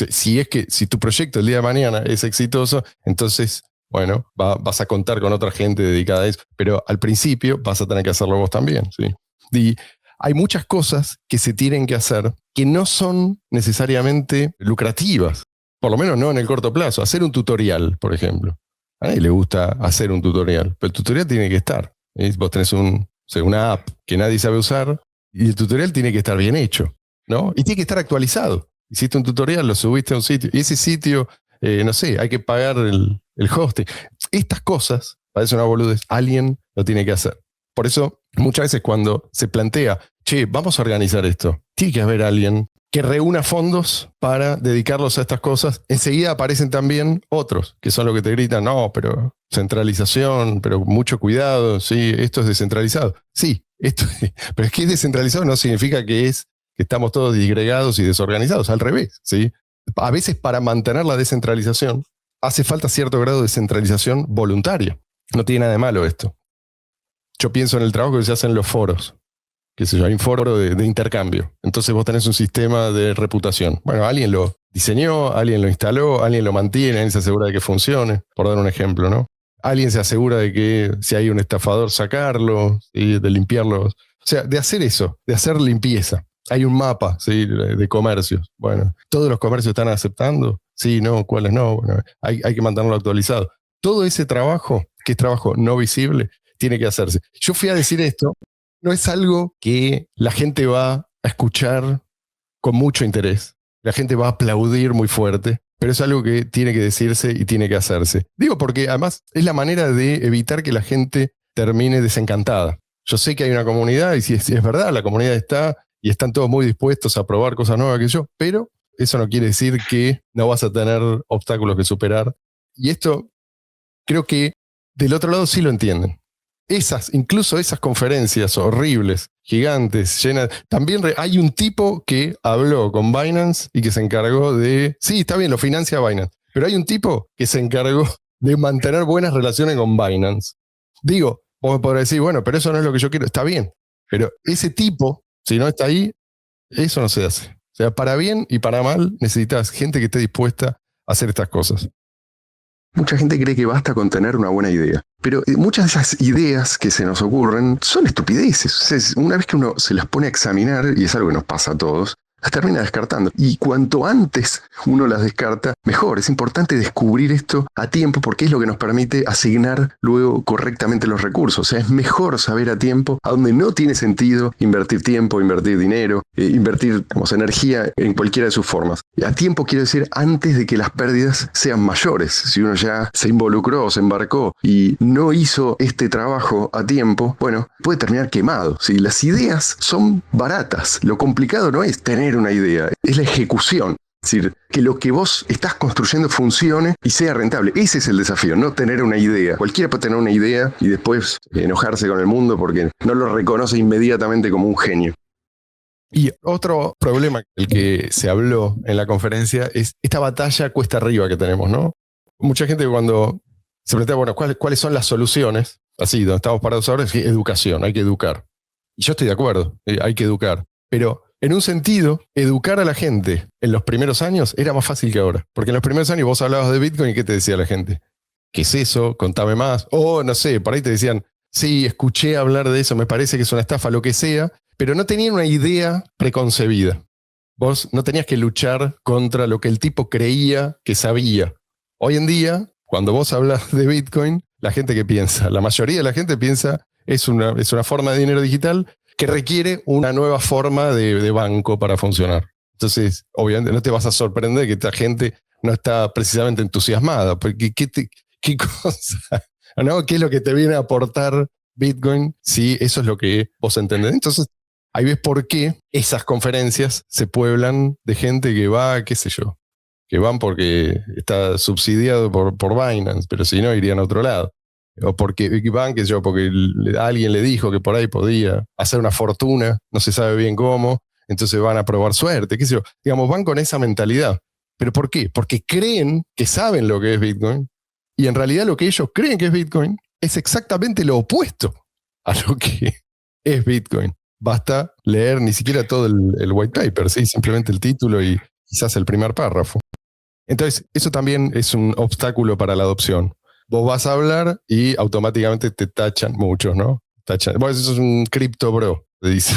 Speaker 3: si tu proyecto el día de mañana es exitoso, entonces, bueno, vas a contar con otra gente dedicada a eso. Pero al principio vas a tener que hacerlo vos también, ¿sí? Y hay muchas cosas que se tienen que hacer que no son necesariamente lucrativas. Por lo menos no en el corto plazo. Hacer un tutorial, por ejemplo. A nadie le gusta hacer un tutorial, pero el tutorial tiene que estar. Vos tenés una app que nadie sabe usar y el tutorial tiene que estar bien hecho, ¿no? Y tiene que estar actualizado. Hiciste un tutorial, lo subiste a un sitio y ese sitio, no sé, hay que pagar el hosting. Estas cosas, parece una boludez, alguien lo tiene que hacer. Por eso, muchas veces cuando se plantea, vamos a organizar esto, tiene que haber alguien que reúna fondos para dedicarlos a estas cosas. Enseguida aparecen también otros, que son los que te gritan, no, pero centralización, pero mucho cuidado, sí, esto es descentralizado. Sí, pero es que es descentralizado no significa que estamos todos disgregados y desorganizados, al revés, ¿sí? A veces para mantener la descentralización hace falta cierto grado de centralización voluntaria. No tiene nada de malo esto. Yo pienso en el trabajo que se hace en los foros. Hay un foro de intercambio. Entonces vos tenés un sistema de reputación. Bueno, alguien lo diseñó, alguien lo instaló, alguien lo mantiene, alguien se asegura de que funcione, por dar un ejemplo, ¿no? Alguien se asegura de que si hay un estafador sacarlo, ¿sí? De limpiarlo. O sea, de hacer eso, de hacer limpieza. Hay un mapa, ¿sí? de comercios. Bueno, ¿todos los comercios están aceptando? Sí, no, ¿cuáles no? Bueno, hay que mantenerlo actualizado. Todo ese trabajo, que es trabajo no visible, tiene que hacerse. Yo fui a decir esto. No es algo que la gente va a escuchar con mucho interés. La gente va a aplaudir muy fuerte, pero es algo que tiene que decirse y tiene que hacerse. Digo porque además es la manera de evitar que la gente termine desencantada. Yo sé que hay una comunidad y si es verdad, la comunidad está y están todos muy dispuestos a probar cosas nuevas que yo, pero eso no quiere decir que no vas a tener obstáculos que superar. Y esto creo que del otro lado sí lo entienden. Incluso esas conferencias horribles, gigantes, llenas. También hay un tipo que habló con Binance y que se encargó de. Sí, está bien, lo financia Binance. Pero hay un tipo que se encargó de mantener buenas relaciones con Binance. Digo, vos me podrás decir, bueno, pero eso no es lo que yo quiero. Está bien. Pero ese tipo, si no está ahí, eso no se hace. O sea, para bien y para mal, necesitas gente que esté dispuesta a hacer estas cosas.
Speaker 6: Mucha gente cree que basta con tener una buena idea, pero muchas de esas ideas que se nos ocurren son estupideces. O sea, una vez que uno se las pone a examinar, y es algo que nos pasa a todos, las termina descartando. Y cuanto antes uno las descarta, mejor. Es importante descubrir esto a tiempo porque es lo que nos permite asignar luego correctamente los recursos. O sea, es mejor saber a tiempo a dónde no tiene sentido invertir tiempo, invertir dinero, invertir energía en cualquiera de sus formas. A tiempo quiero decir antes de que las pérdidas sean mayores. Si uno ya se involucró, se embarcó y no hizo este trabajo a tiempo, bueno, puede terminar quemado. Si las ideas son baratas, lo complicado no es tener una idea, es la ejecución. Es decir, que lo que vos estás construyendo funcione y sea rentable. Ese es el desafío, no tener una idea. Cualquiera puede tener una idea y después enojarse con el mundo porque no lo reconoce inmediatamente como un genio.
Speaker 3: Y otro problema, el que se habló en la conferencia, es esta batalla cuesta arriba que tenemos, ¿no? Mucha gente cuando se plantea, bueno, ¿cuáles son las soluciones? Así, donde estamos parados ahora, es que educación, hay que educar. Y yo estoy de acuerdo, hay que educar. Pero en un sentido, educar a la gente en los primeros años era más fácil que ahora. Porque en los primeros años vos hablabas de Bitcoin y ¿qué te decía la gente? ¿Qué es eso? Contame más. O no sé, por ahí te decían, sí, escuché hablar de eso, me parece que es una estafa, lo que sea, pero no tenían una idea preconcebida. Vos no tenías que luchar contra lo que el tipo creía que sabía. Hoy en día, cuando vos hablas de Bitcoin, la gente que piensa, la mayoría de la gente piensa, es una forma de dinero digital que requiere una nueva forma de banco para funcionar. Entonces, obviamente no te vas a sorprender que esta gente no está precisamente entusiasmada, porque ¿qué cosa? ¿No? ¿Qué es lo que te viene a aportar Bitcoin si eso es lo que vos entendés? Entonces, ahí ves por qué esas conferencias se pueblan de gente que va, qué sé yo, que van porque está subsidiado por Binance, pero si no irían a otro lado. O porque van, qué sé yo, porque alguien le dijo que por ahí podía hacer una fortuna, no se sabe bien cómo, entonces van a probar suerte, qué sé yo. Digamos, van con esa mentalidad. ¿Pero por qué? Porque creen que saben lo que es Bitcoin y en realidad lo que ellos creen que es Bitcoin es exactamente lo opuesto a lo que es Bitcoin. Basta leer ni siquiera todo el white paper, ¿sí? Simplemente el título y quizás el primer párrafo. Entonces, eso también es un obstáculo para la adopción. Vos vas a hablar y automáticamente te tachan muchos, ¿no? Bueno, eso es un cripto bro, te dice.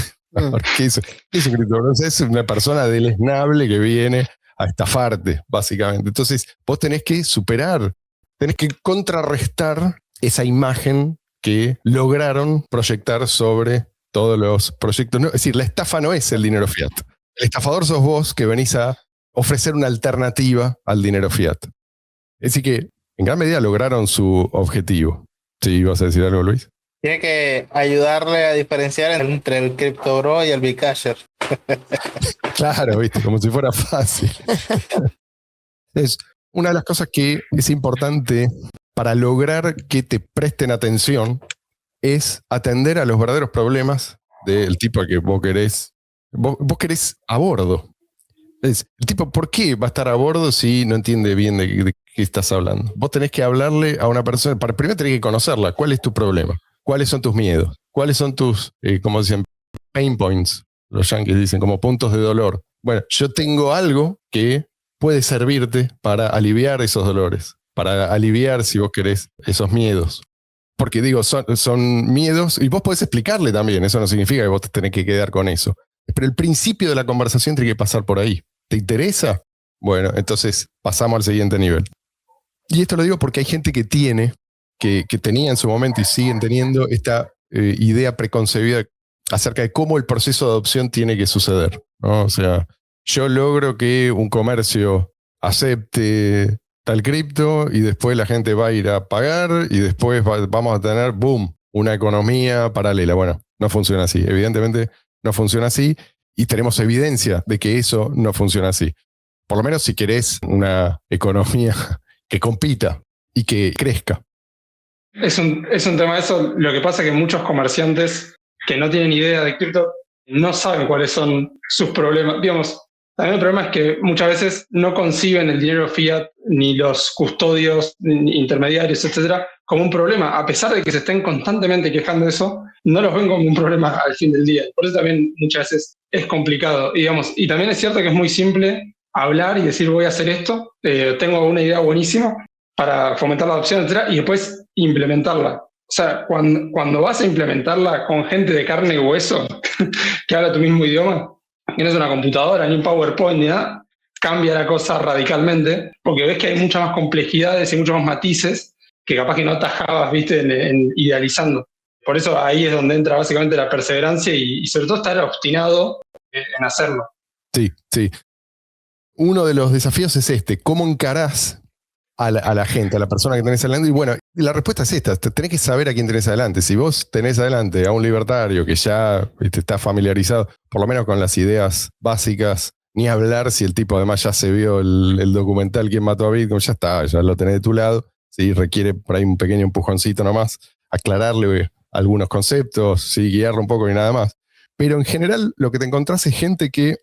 Speaker 3: ¿Qué es un cripto bro? Es una persona deleznable que viene a estafarte, básicamente. Entonces, vos tenés que superar, tenés que contrarrestar esa imagen que lograron proyectar sobre todos los proyectos. No, es decir, la estafa no es el dinero fiat. El estafador sos vos que venís a ofrecer una alternativa al dinero fiat. Es decir que en gran medida lograron su objetivo. ¿Sí vas a decir algo, Luis?
Speaker 5: Tiene que ayudarle a diferenciar entre el Crypto Bro y el Bcacher.
Speaker 3: Claro, viste, como si fuera fácil. Es una de las cosas que es importante para lograr que te presten atención es atender a los verdaderos problemas del tipo al que vos querés. Vos querés a bordo. El tipo, ¿por qué va a estar a bordo si no entiende bien de qué estás hablando? Vos tenés que hablarle a una persona, primero tenés que conocerla. ¿Cuál es tu problema? ¿Cuáles son tus miedos? ¿Cuáles son tus, como dicen, pain points? Los yankees dicen, como puntos de dolor. Bueno, yo tengo algo que puede servirte para aliviar esos dolores, para aliviar, si vos querés, esos miedos. Porque digo, son miedos, y vos podés explicarle también, eso no significa que vos te tenés que quedar con eso. Pero el principio de la conversación tiene que pasar por ahí. ¿Te interesa? Bueno, entonces pasamos al siguiente nivel. Y esto lo digo porque hay gente que tenía en su momento y siguen teniendo esta idea preconcebida acerca de cómo el proceso de adopción tiene que suceder, ¿no? O sea, yo logro que un comercio acepte tal cripto y después la gente va a ir a pagar y después vamos a tener, boom, una economía paralela. Bueno, no funciona así. Evidentemente no funciona así y tenemos evidencia de que eso no funciona así. Por lo menos si querés una economía que compita y que crezca.
Speaker 1: Es un tema de eso. Lo que pasa es que muchos comerciantes que no tienen idea de cripto no saben cuáles son sus problemas. Digamos, también el problema es que muchas veces no conciben el dinero fiat ni los custodios ni intermediarios, etcétera, como un problema. A pesar de que se estén constantemente quejando de eso, no los ven como un problema al fin del día. Por eso también muchas veces es complicado. Y también es cierto que es muy simple hablar y decir voy a hacer esto, tengo una idea buenísima para fomentar la adopción, etcétera, y después implementarla. O sea, cuando vas a implementarla con gente de carne y hueso que habla tu mismo idioma, que no es una computadora, ni un PowerPoint, ni nada, cambia la cosa radicalmente, porque ves que hay muchas más complejidades y muchos más matices que capaz que no atajabas, viste, en idealizando. Por eso ahí es donde entra básicamente la perseverancia y sobre todo estar obstinado en hacerlo.
Speaker 3: Sí, sí. Uno de los desafíos es ¿cómo encarás a la gente, a la persona que tenés adelante? Y bueno, la respuesta es esta, tenés que saber a quién tenés adelante. Si vos tenés adelante a un libertario que ya está familiarizado, por lo menos con las ideas básicas, ni hablar si el tipo además ya se vio el documental ¿Quién mató a Bitcoin? Ya está, ya lo tenés de tu lado. Sí, requiere por ahí un pequeño empujoncito nomás, aclararle algunos conceptos, sí, guiarlo un poco y nada más. Pero en general lo que te encontrás es gente que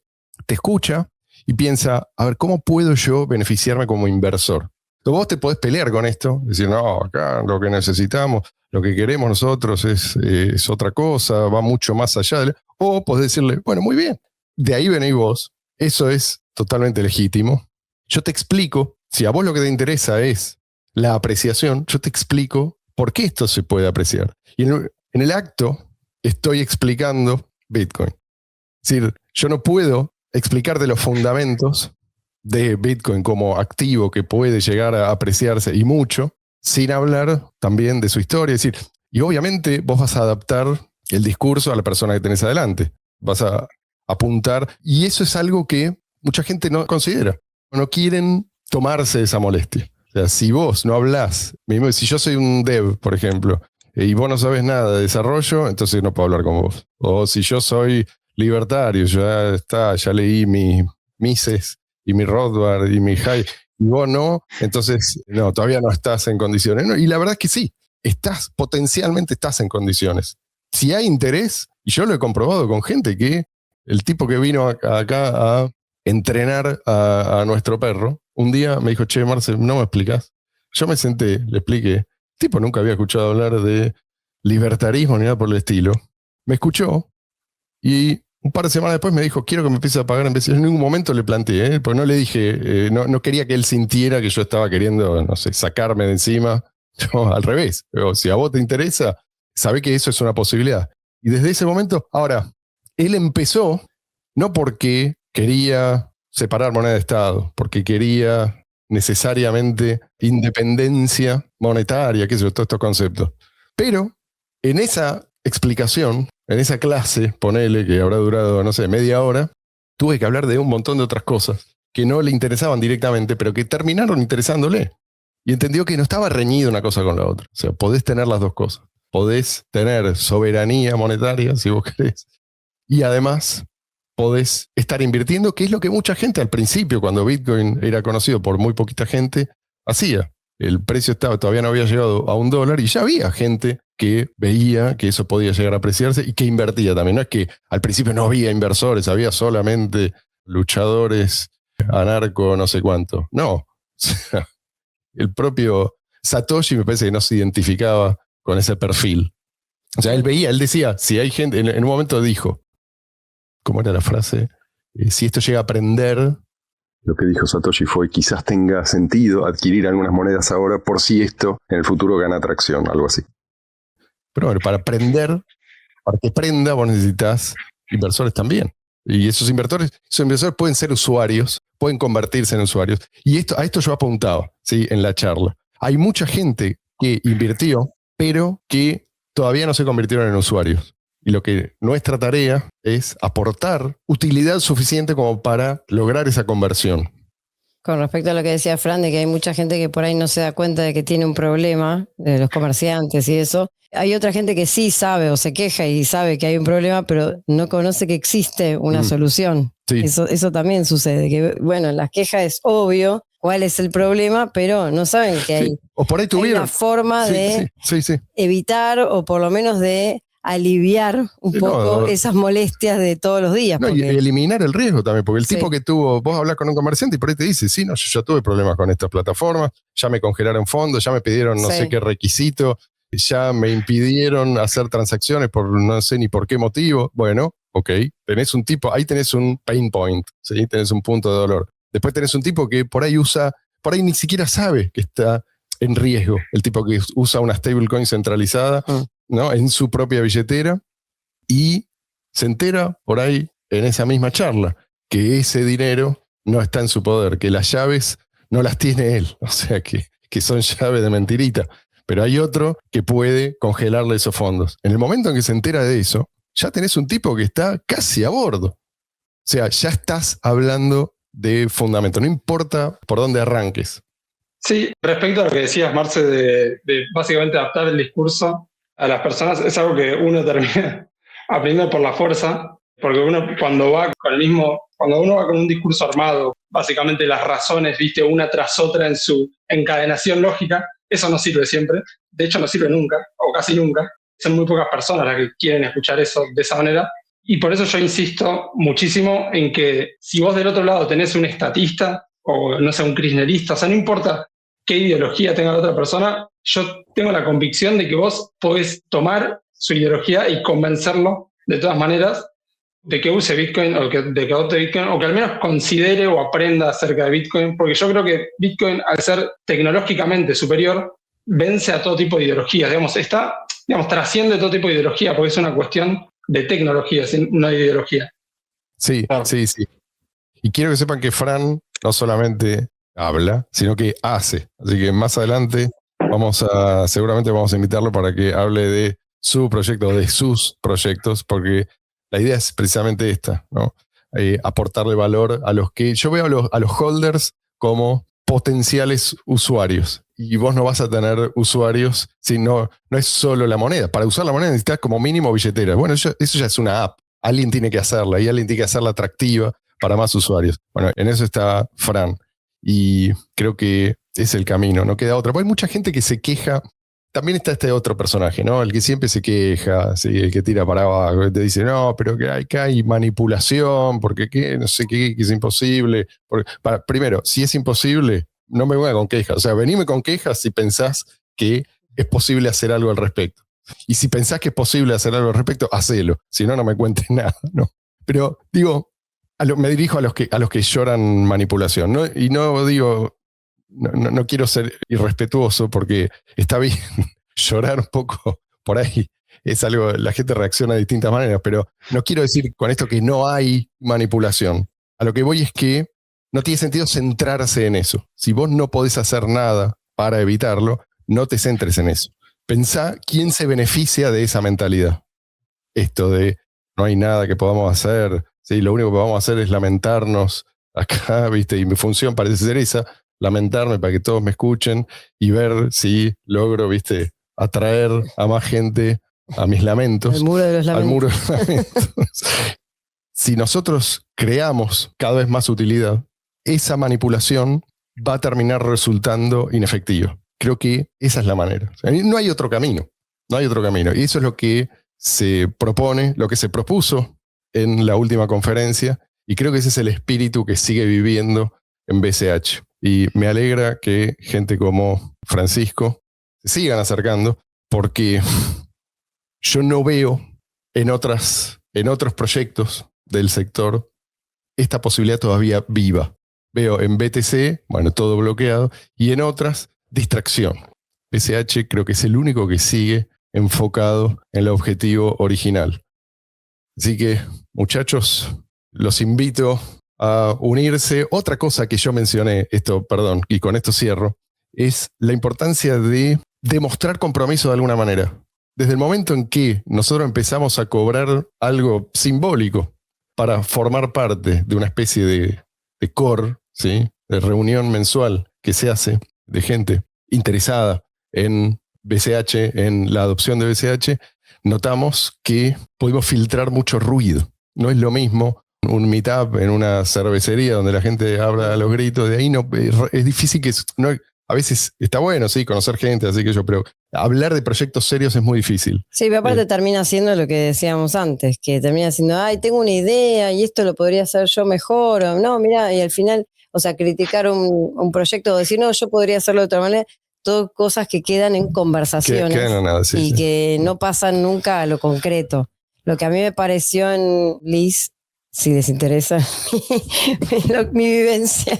Speaker 3: te escucha y piensa, a ver, ¿cómo puedo yo beneficiarme como inversor? Entonces vos te podés pelear con esto, decir, no, acá lo que necesitamos, lo que queremos nosotros es otra cosa, va mucho más allá. O podés decirle, bueno, muy bien, de ahí venís vos, eso es totalmente legítimo. Yo te explico, si a vos lo que te interesa es la apreciación, yo te explico por qué esto se puede apreciar. Y en el acto estoy explicando Bitcoin. Es decir, yo no puedo explicarte los fundamentos de Bitcoin como activo que puede llegar a apreciarse y mucho, sin hablar también de su historia. Es decir, y obviamente vos vas a adaptar el discurso a la persona que tenés adelante. Vas a apuntar, y eso es algo que mucha gente no considera. No quieren tomarse esa molestia. O sea, si vos no hablás, si yo soy un dev, por ejemplo, y vos no sabés nada de desarrollo, entonces no puedo hablar con vos. O si yo soy libertario, ya leí mi Mises y mi Rothbard y mi Hayek, y vos no, entonces no, todavía no estás en condiciones. No, y la verdad es que sí, potencialmente estás en condiciones. Si hay interés, y yo lo he comprobado con gente que el tipo que vino acá a entrenar a nuestro perro, un día me dijo, che, Marce, ¿no me explicás? Yo me senté, le expliqué. El tipo nunca había escuchado hablar de libertarismo ni nada por el estilo. Me escuchó y un par de semanas después me dijo, quiero que me empieces a pagar en vez. En ningún momento le planteé, porque no le dije, no quería que él sintiera que yo estaba queriendo, no sé, sacarme de encima. Yo, al revés. Pero si a vos te interesa, sabé que eso es una posibilidad. Y desde ese momento, ahora, él empezó no porque quería separar moneda de Estado, porque quería necesariamente independencia monetaria, qué sé yo, todos estos conceptos. Pero en esa explicación, en esa clase, ponele que habrá durado, no sé, media hora, tuve que hablar de un montón de otras cosas que no le interesaban directamente, pero que terminaron interesándole. Y entendió que no estaba reñido una cosa con la otra. O sea, podés tener las dos cosas. Podés tener soberanía monetaria, si vos querés, y además podés estar invirtiendo, que es lo que mucha gente al principio, cuando Bitcoin era conocido por muy poquita gente, hacía. El precio todavía no había llegado a $1 y ya había gente que veía que eso podía llegar a apreciarse y que invertía también. No es que al principio no había inversores, había solamente luchadores, anarco, no sé cuánto. No. El propio Satoshi me parece que no se identificaba con ese perfil. O sea, él decía, si hay gente, en un momento dijo, ¿cómo era la frase? Si esto llega a aprender.
Speaker 6: Lo que dijo Satoshi fue, quizás tenga sentido adquirir algunas monedas ahora por si esto en el futuro gana atracción, algo así.
Speaker 3: Pero bueno, para aprender, para que prenda, vos necesitas inversores también. Y esos inversores pueden ser usuarios, pueden convertirse en usuarios. Y a esto yo apuntaba, ¿sí? En la charla. Hay mucha gente que invirtió, pero que todavía no se convirtieron en usuarios. Y lo que nuestra tarea es aportar utilidad suficiente como para lograr esa conversión.
Speaker 4: Con respecto a lo que decía Fran, de que hay mucha gente que por ahí no se da cuenta de que tiene un problema, de los comerciantes y eso. Hay otra gente que sí sabe o se queja y sabe que hay un problema, pero no conoce que existe una solución.
Speaker 3: Sí.
Speaker 4: Eso también sucede, que bueno, en las quejas es obvio cuál es el problema, pero no saben que hay,
Speaker 3: O por ahí
Speaker 4: hay
Speaker 3: tuvieron.
Speaker 4: una forma de
Speaker 3: Sí.
Speaker 4: evitar o por lo menos de aliviar un poco esas molestias de todos los días.
Speaker 3: No, y eliminar el riesgo también, porque el tipo que tuvo, vos hablas con un comerciante y por ahí te dice, sí, no, yo ya tuve problemas con estas plataformas, ya me congelaron fondos, ya me pidieron no sé qué requisito, ya me impidieron hacer transacciones por no sé ni por qué motivo. Bueno, ok, tenés un tipo, ahí tenés un pain point, ¿sí? Tenés un punto de dolor. Después tenés un tipo que por ahí por ahí ni siquiera sabe que está en riesgo, el tipo que usa una stablecoin centralizada, ¿no? En su propia billetera, y se entera por ahí en esa misma charla que ese dinero no está en su poder, que las llaves no las tiene él, o sea que son llaves de mentirita, pero hay otro que puede congelarle esos fondos. En el momento en que se entera de eso, ya tenés un tipo que está casi a bordo, o sea, ya estás hablando de fundamento, no importa por dónde arranques.
Speaker 1: Sí, respecto a lo que decías, Marce, de básicamente adaptar el discurso a las personas, es algo que uno termina aprendiendo por la fuerza, porque uno cuando uno va con un discurso armado, básicamente las razones, viste, una tras otra en su encadenación lógica, eso no sirve siempre, de hecho no sirve nunca, o casi nunca, son muy pocas personas las que quieren escuchar eso de esa manera, y por eso yo insisto muchísimo en que si vos del otro lado tenés un estatista, o no sé, un kirchnerista, o sea, no importa qué ideología tenga la otra persona, yo tengo la convicción de que vos podés tomar su ideología y convencerlo de todas maneras de que use Bitcoin o de que adopte Bitcoin o que al menos considere o aprenda acerca de Bitcoin, porque yo creo que Bitcoin, al ser tecnológicamente superior, vence a todo tipo de ideologías, trasciende todo tipo de ideología, porque es una cuestión de tecnología, no de ideología.
Speaker 3: Sí, claro. Sí. Y quiero que sepan que Fran no solamente habla, sino que hace. Así que más adelante seguramente vamos a invitarlo para que hable de su proyecto, de sus proyectos, porque la idea es precisamente esta, ¿no? Aportarle valor a los que yo veo a los holders como potenciales usuarios. Y vos no vas a tener usuarios si no es solo la moneda. Para usar la moneda necesitas como mínimo billetera. Bueno, eso ya es una app. Alguien tiene que hacerla y alguien tiene que hacerla atractiva para más usuarios. Bueno, en eso está Fran. Y creo que es el camino, no queda otra. Porque hay mucha gente que se queja. También está este otro personaje, ¿no? El que siempre se queja, ¿sí? El que tira para abajo, que te dice, no, pero que hay manipulación, porque no sé qué, que es imposible. Primero, si es imposible, no me voy con quejas. O sea, venime con quejas si pensás que es posible hacer algo al respecto. Y si pensás que es posible hacer algo al respecto, hacelo. Si no, no me cuentes nada, ¿no? Pero digo, me dirijo a los que lloran manipulación, ¿no? Y no digo, no quiero ser irrespetuoso porque está bien llorar un poco por ahí. Es algo, la gente reacciona de distintas maneras, pero no quiero decir con esto que no hay manipulación. A lo que voy es que no tiene sentido centrarse en eso. Si vos no podés hacer nada para evitarlo, no te centres en eso. Pensá quién se beneficia de esa mentalidad. Esto de no hay nada que podamos hacer, ¿sí? Lo único que podamos hacer es lamentarnos acá, ¿viste? Y mi función parece ser esa, lamentarme para que todos me escuchen y ver si logro, ¿viste? Atraer a más gente a mis lamentos.
Speaker 4: Al muro de los lamentos.
Speaker 3: Al muro de los lamentos. Si nosotros creamos cada vez más utilidad, esa manipulación va a terminar resultando inefectiva. Creo que esa es la manera. O sea, no hay otro camino. No hay otro camino. Y eso es lo que se propone, lo que se propuso en la última conferencia. Y creo que ese es el espíritu que sigue viviendo en BCH. Y me alegra que gente como Francisco se sigan acercando, porque yo no veo en otros proyectos del sector esta posibilidad todavía viva. Veo en BTC, bueno, todo bloqueado, y en otras, distracción. BCH creo que es el único que sigue enfocado en el objetivo original. Así que, muchachos, los invito a unirse. Otra cosa que yo mencioné, y con esto cierro, es la importancia de demostrar compromiso de alguna manera. Desde el momento en que nosotros empezamos a cobrar algo simbólico para formar parte de una especie de core, ¿sí? reunión mensual que se hace de gente interesada en BCH, en la adopción de BCH, notamos que pudimos filtrar mucho ruido. No es lo mismo un meetup en una cervecería donde la gente habla a los gritos, de ahí no, es difícil que... No, a veces está bueno, sí, conocer gente, así que pero hablar de proyectos serios es muy difícil.
Speaker 4: Sí, pero aparte termina siendo lo que decíamos antes, que termina siendo, tengo una idea y esto lo podría hacer yo mejor, o no, mira, y al final, o sea, criticar un proyecto o decir, no, yo podría hacerlo de otra manera, todo cosas que quedan en conversaciones
Speaker 3: quedan en nada, sí,
Speaker 4: y que no pasan nunca a lo concreto. Lo que a mí me pareció en Liz, si les interesa mi vivencia,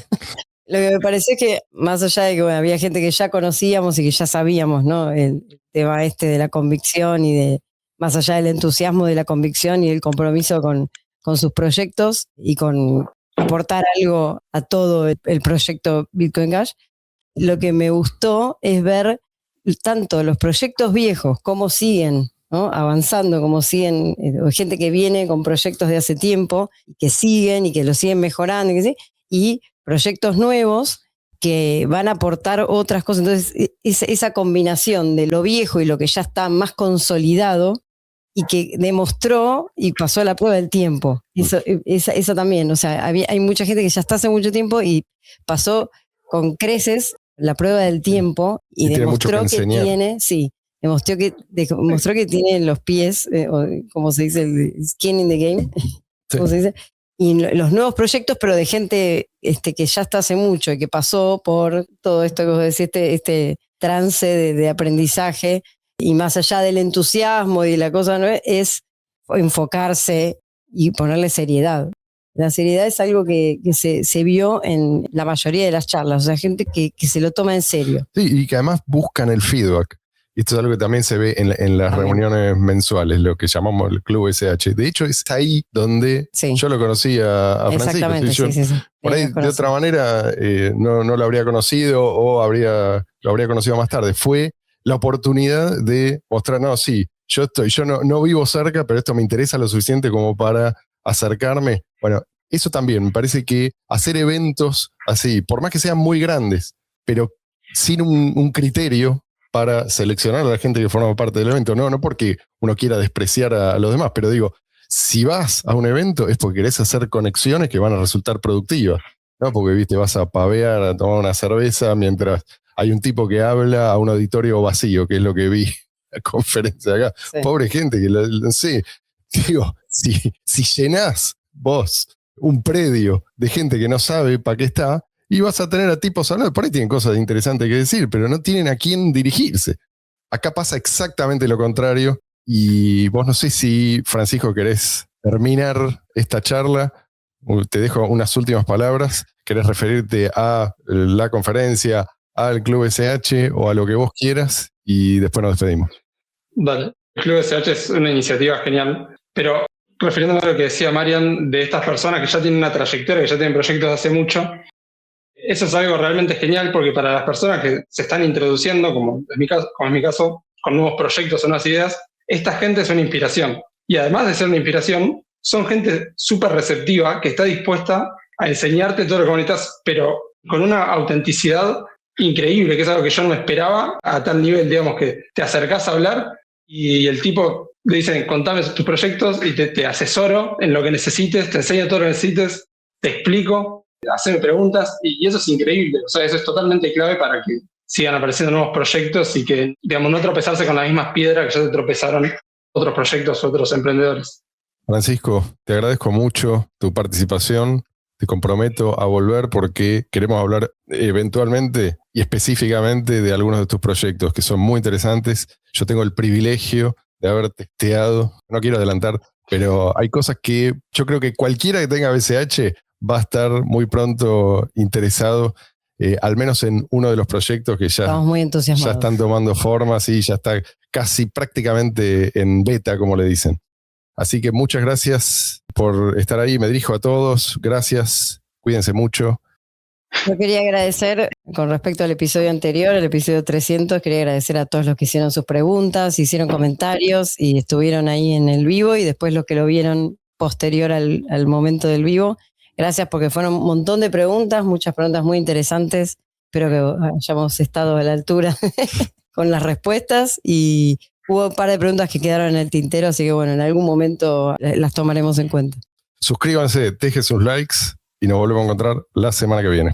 Speaker 4: lo que me pareció es que más allá de que bueno, había gente que ya conocíamos y que ya sabíamos, ¿no? El tema de la convicción y de más allá del entusiasmo de la convicción y el compromiso con sus proyectos y con aportar algo a todo el proyecto Bitcoin Cash. Lo que me gustó es ver tanto los proyectos viejos, cómo siguen, ¿no? Avanzando, cómo siguen, gente que viene con proyectos de hace tiempo, que siguen y que lo siguen mejorando, y proyectos nuevos que van a aportar otras cosas. Entonces, esa combinación de lo viejo y lo que ya está más consolidado y que demostró y pasó la prueba del tiempo. Eso también, o sea, hay mucha gente que ya está hace mucho tiempo y pasó con creces la prueba del tiempo y demostró que tiene, demostró que tiene los pies, como se dice, el skin in the game, ¿cómo se dice? Y los nuevos proyectos, pero de gente que ya está hace mucho y que pasó por todo esto que vos decís, este trance de aprendizaje, y más allá del entusiasmo y de la cosa, ¿no? Es enfocarse y ponerle seriedad. La seriedad es algo que se vio en la mayoría de las charlas, o sea, gente que se lo toma en serio.
Speaker 3: Sí, y que además buscan el feedback. Esto es algo que también se ve en las reuniones mensuales, lo que llamamos el Club SH. De hecho, es ahí donde yo lo conocí a Francisco.
Speaker 4: Exactamente, sí.
Speaker 3: Por ahí, de otra manera, no lo habría conocido o lo habría conocido más tarde. Fue la oportunidad de mostrar, yo no vivo cerca, pero esto me interesa lo suficiente como para acercarme. Bueno, eso también, me parece que hacer eventos así, por más que sean muy grandes, pero sin un criterio para seleccionar a la gente que forma parte del evento, no porque uno quiera despreciar a los demás, pero digo, si vas a un evento es porque querés hacer conexiones que van a resultar productivas, no porque vas a pavear, a tomar una cerveza mientras hay un tipo que habla a un auditorio vacío, que es lo que vi en la conferencia acá. Sí. Pobre gente que no sé, digo, si llenás vos un predio de gente que no sabe para qué está, y vas a tener a tipos hablando, por ahí tienen cosas interesantes que decir, pero no tienen a quién dirigirse. Acá pasa exactamente lo contrario, y vos no sé si, Francisco, querés terminar esta charla, te dejo unas últimas palabras, querés referirte a la conferencia, al Club SH o a lo que vos quieras, y después nos despedimos.
Speaker 1: Dale, el Club SH es una iniciativa genial, pero refiriéndome a lo que decía Marian, de estas personas que ya tienen una trayectoria, que ya tienen proyectos de hace mucho, eso es algo realmente genial porque para las personas que se están introduciendo, como es mi caso, con nuevos proyectos o nuevas ideas, esta gente es una inspiración. Y además de ser una inspiración, son gente súper receptiva que está dispuesta a enseñarte todo lo que necesitas, pero con una autenticidad increíble, que es algo que yo no esperaba a tal nivel, digamos, que te acercás a hablar y el tipo le dice, contame tus proyectos y te asesoro en lo que necesites, te enseño todo lo que necesites, te explico, hacerme preguntas, y eso es increíble. O sea, eso es totalmente clave para que sigan apareciendo nuevos proyectos y que, digamos, no tropezarse con las mismas piedras que ya te tropezaron otros proyectos, otros emprendedores.
Speaker 3: Francisco, te agradezco mucho tu participación. Te comprometo a volver porque queremos hablar eventualmente y específicamente de algunos de tus proyectos que son muy interesantes. Yo tengo el privilegio de haber testeado, no quiero adelantar, pero hay cosas que yo creo que cualquiera que tenga BCH va a estar muy pronto interesado, al menos en uno de los proyectos que ya están tomando formas y ya está casi prácticamente en beta, como le dicen. Así que muchas gracias por estar ahí. Me dirijo a todos. Gracias. Cuídense mucho.
Speaker 4: Yo quería agradecer, con respecto al episodio anterior, el episodio 300, quería agradecer a todos los que hicieron sus preguntas, hicieron comentarios y estuvieron ahí en el vivo, y después los que lo vieron posterior al momento del vivo. Gracias porque fueron un montón de preguntas, muchas preguntas muy interesantes. Espero que hayamos estado a la altura con las respuestas y hubo un par de preguntas que quedaron en el tintero, así que bueno, en algún momento las tomaremos en cuenta.
Speaker 3: Suscríbanse, dejen sus likes y nos volvemos a encontrar la semana que viene.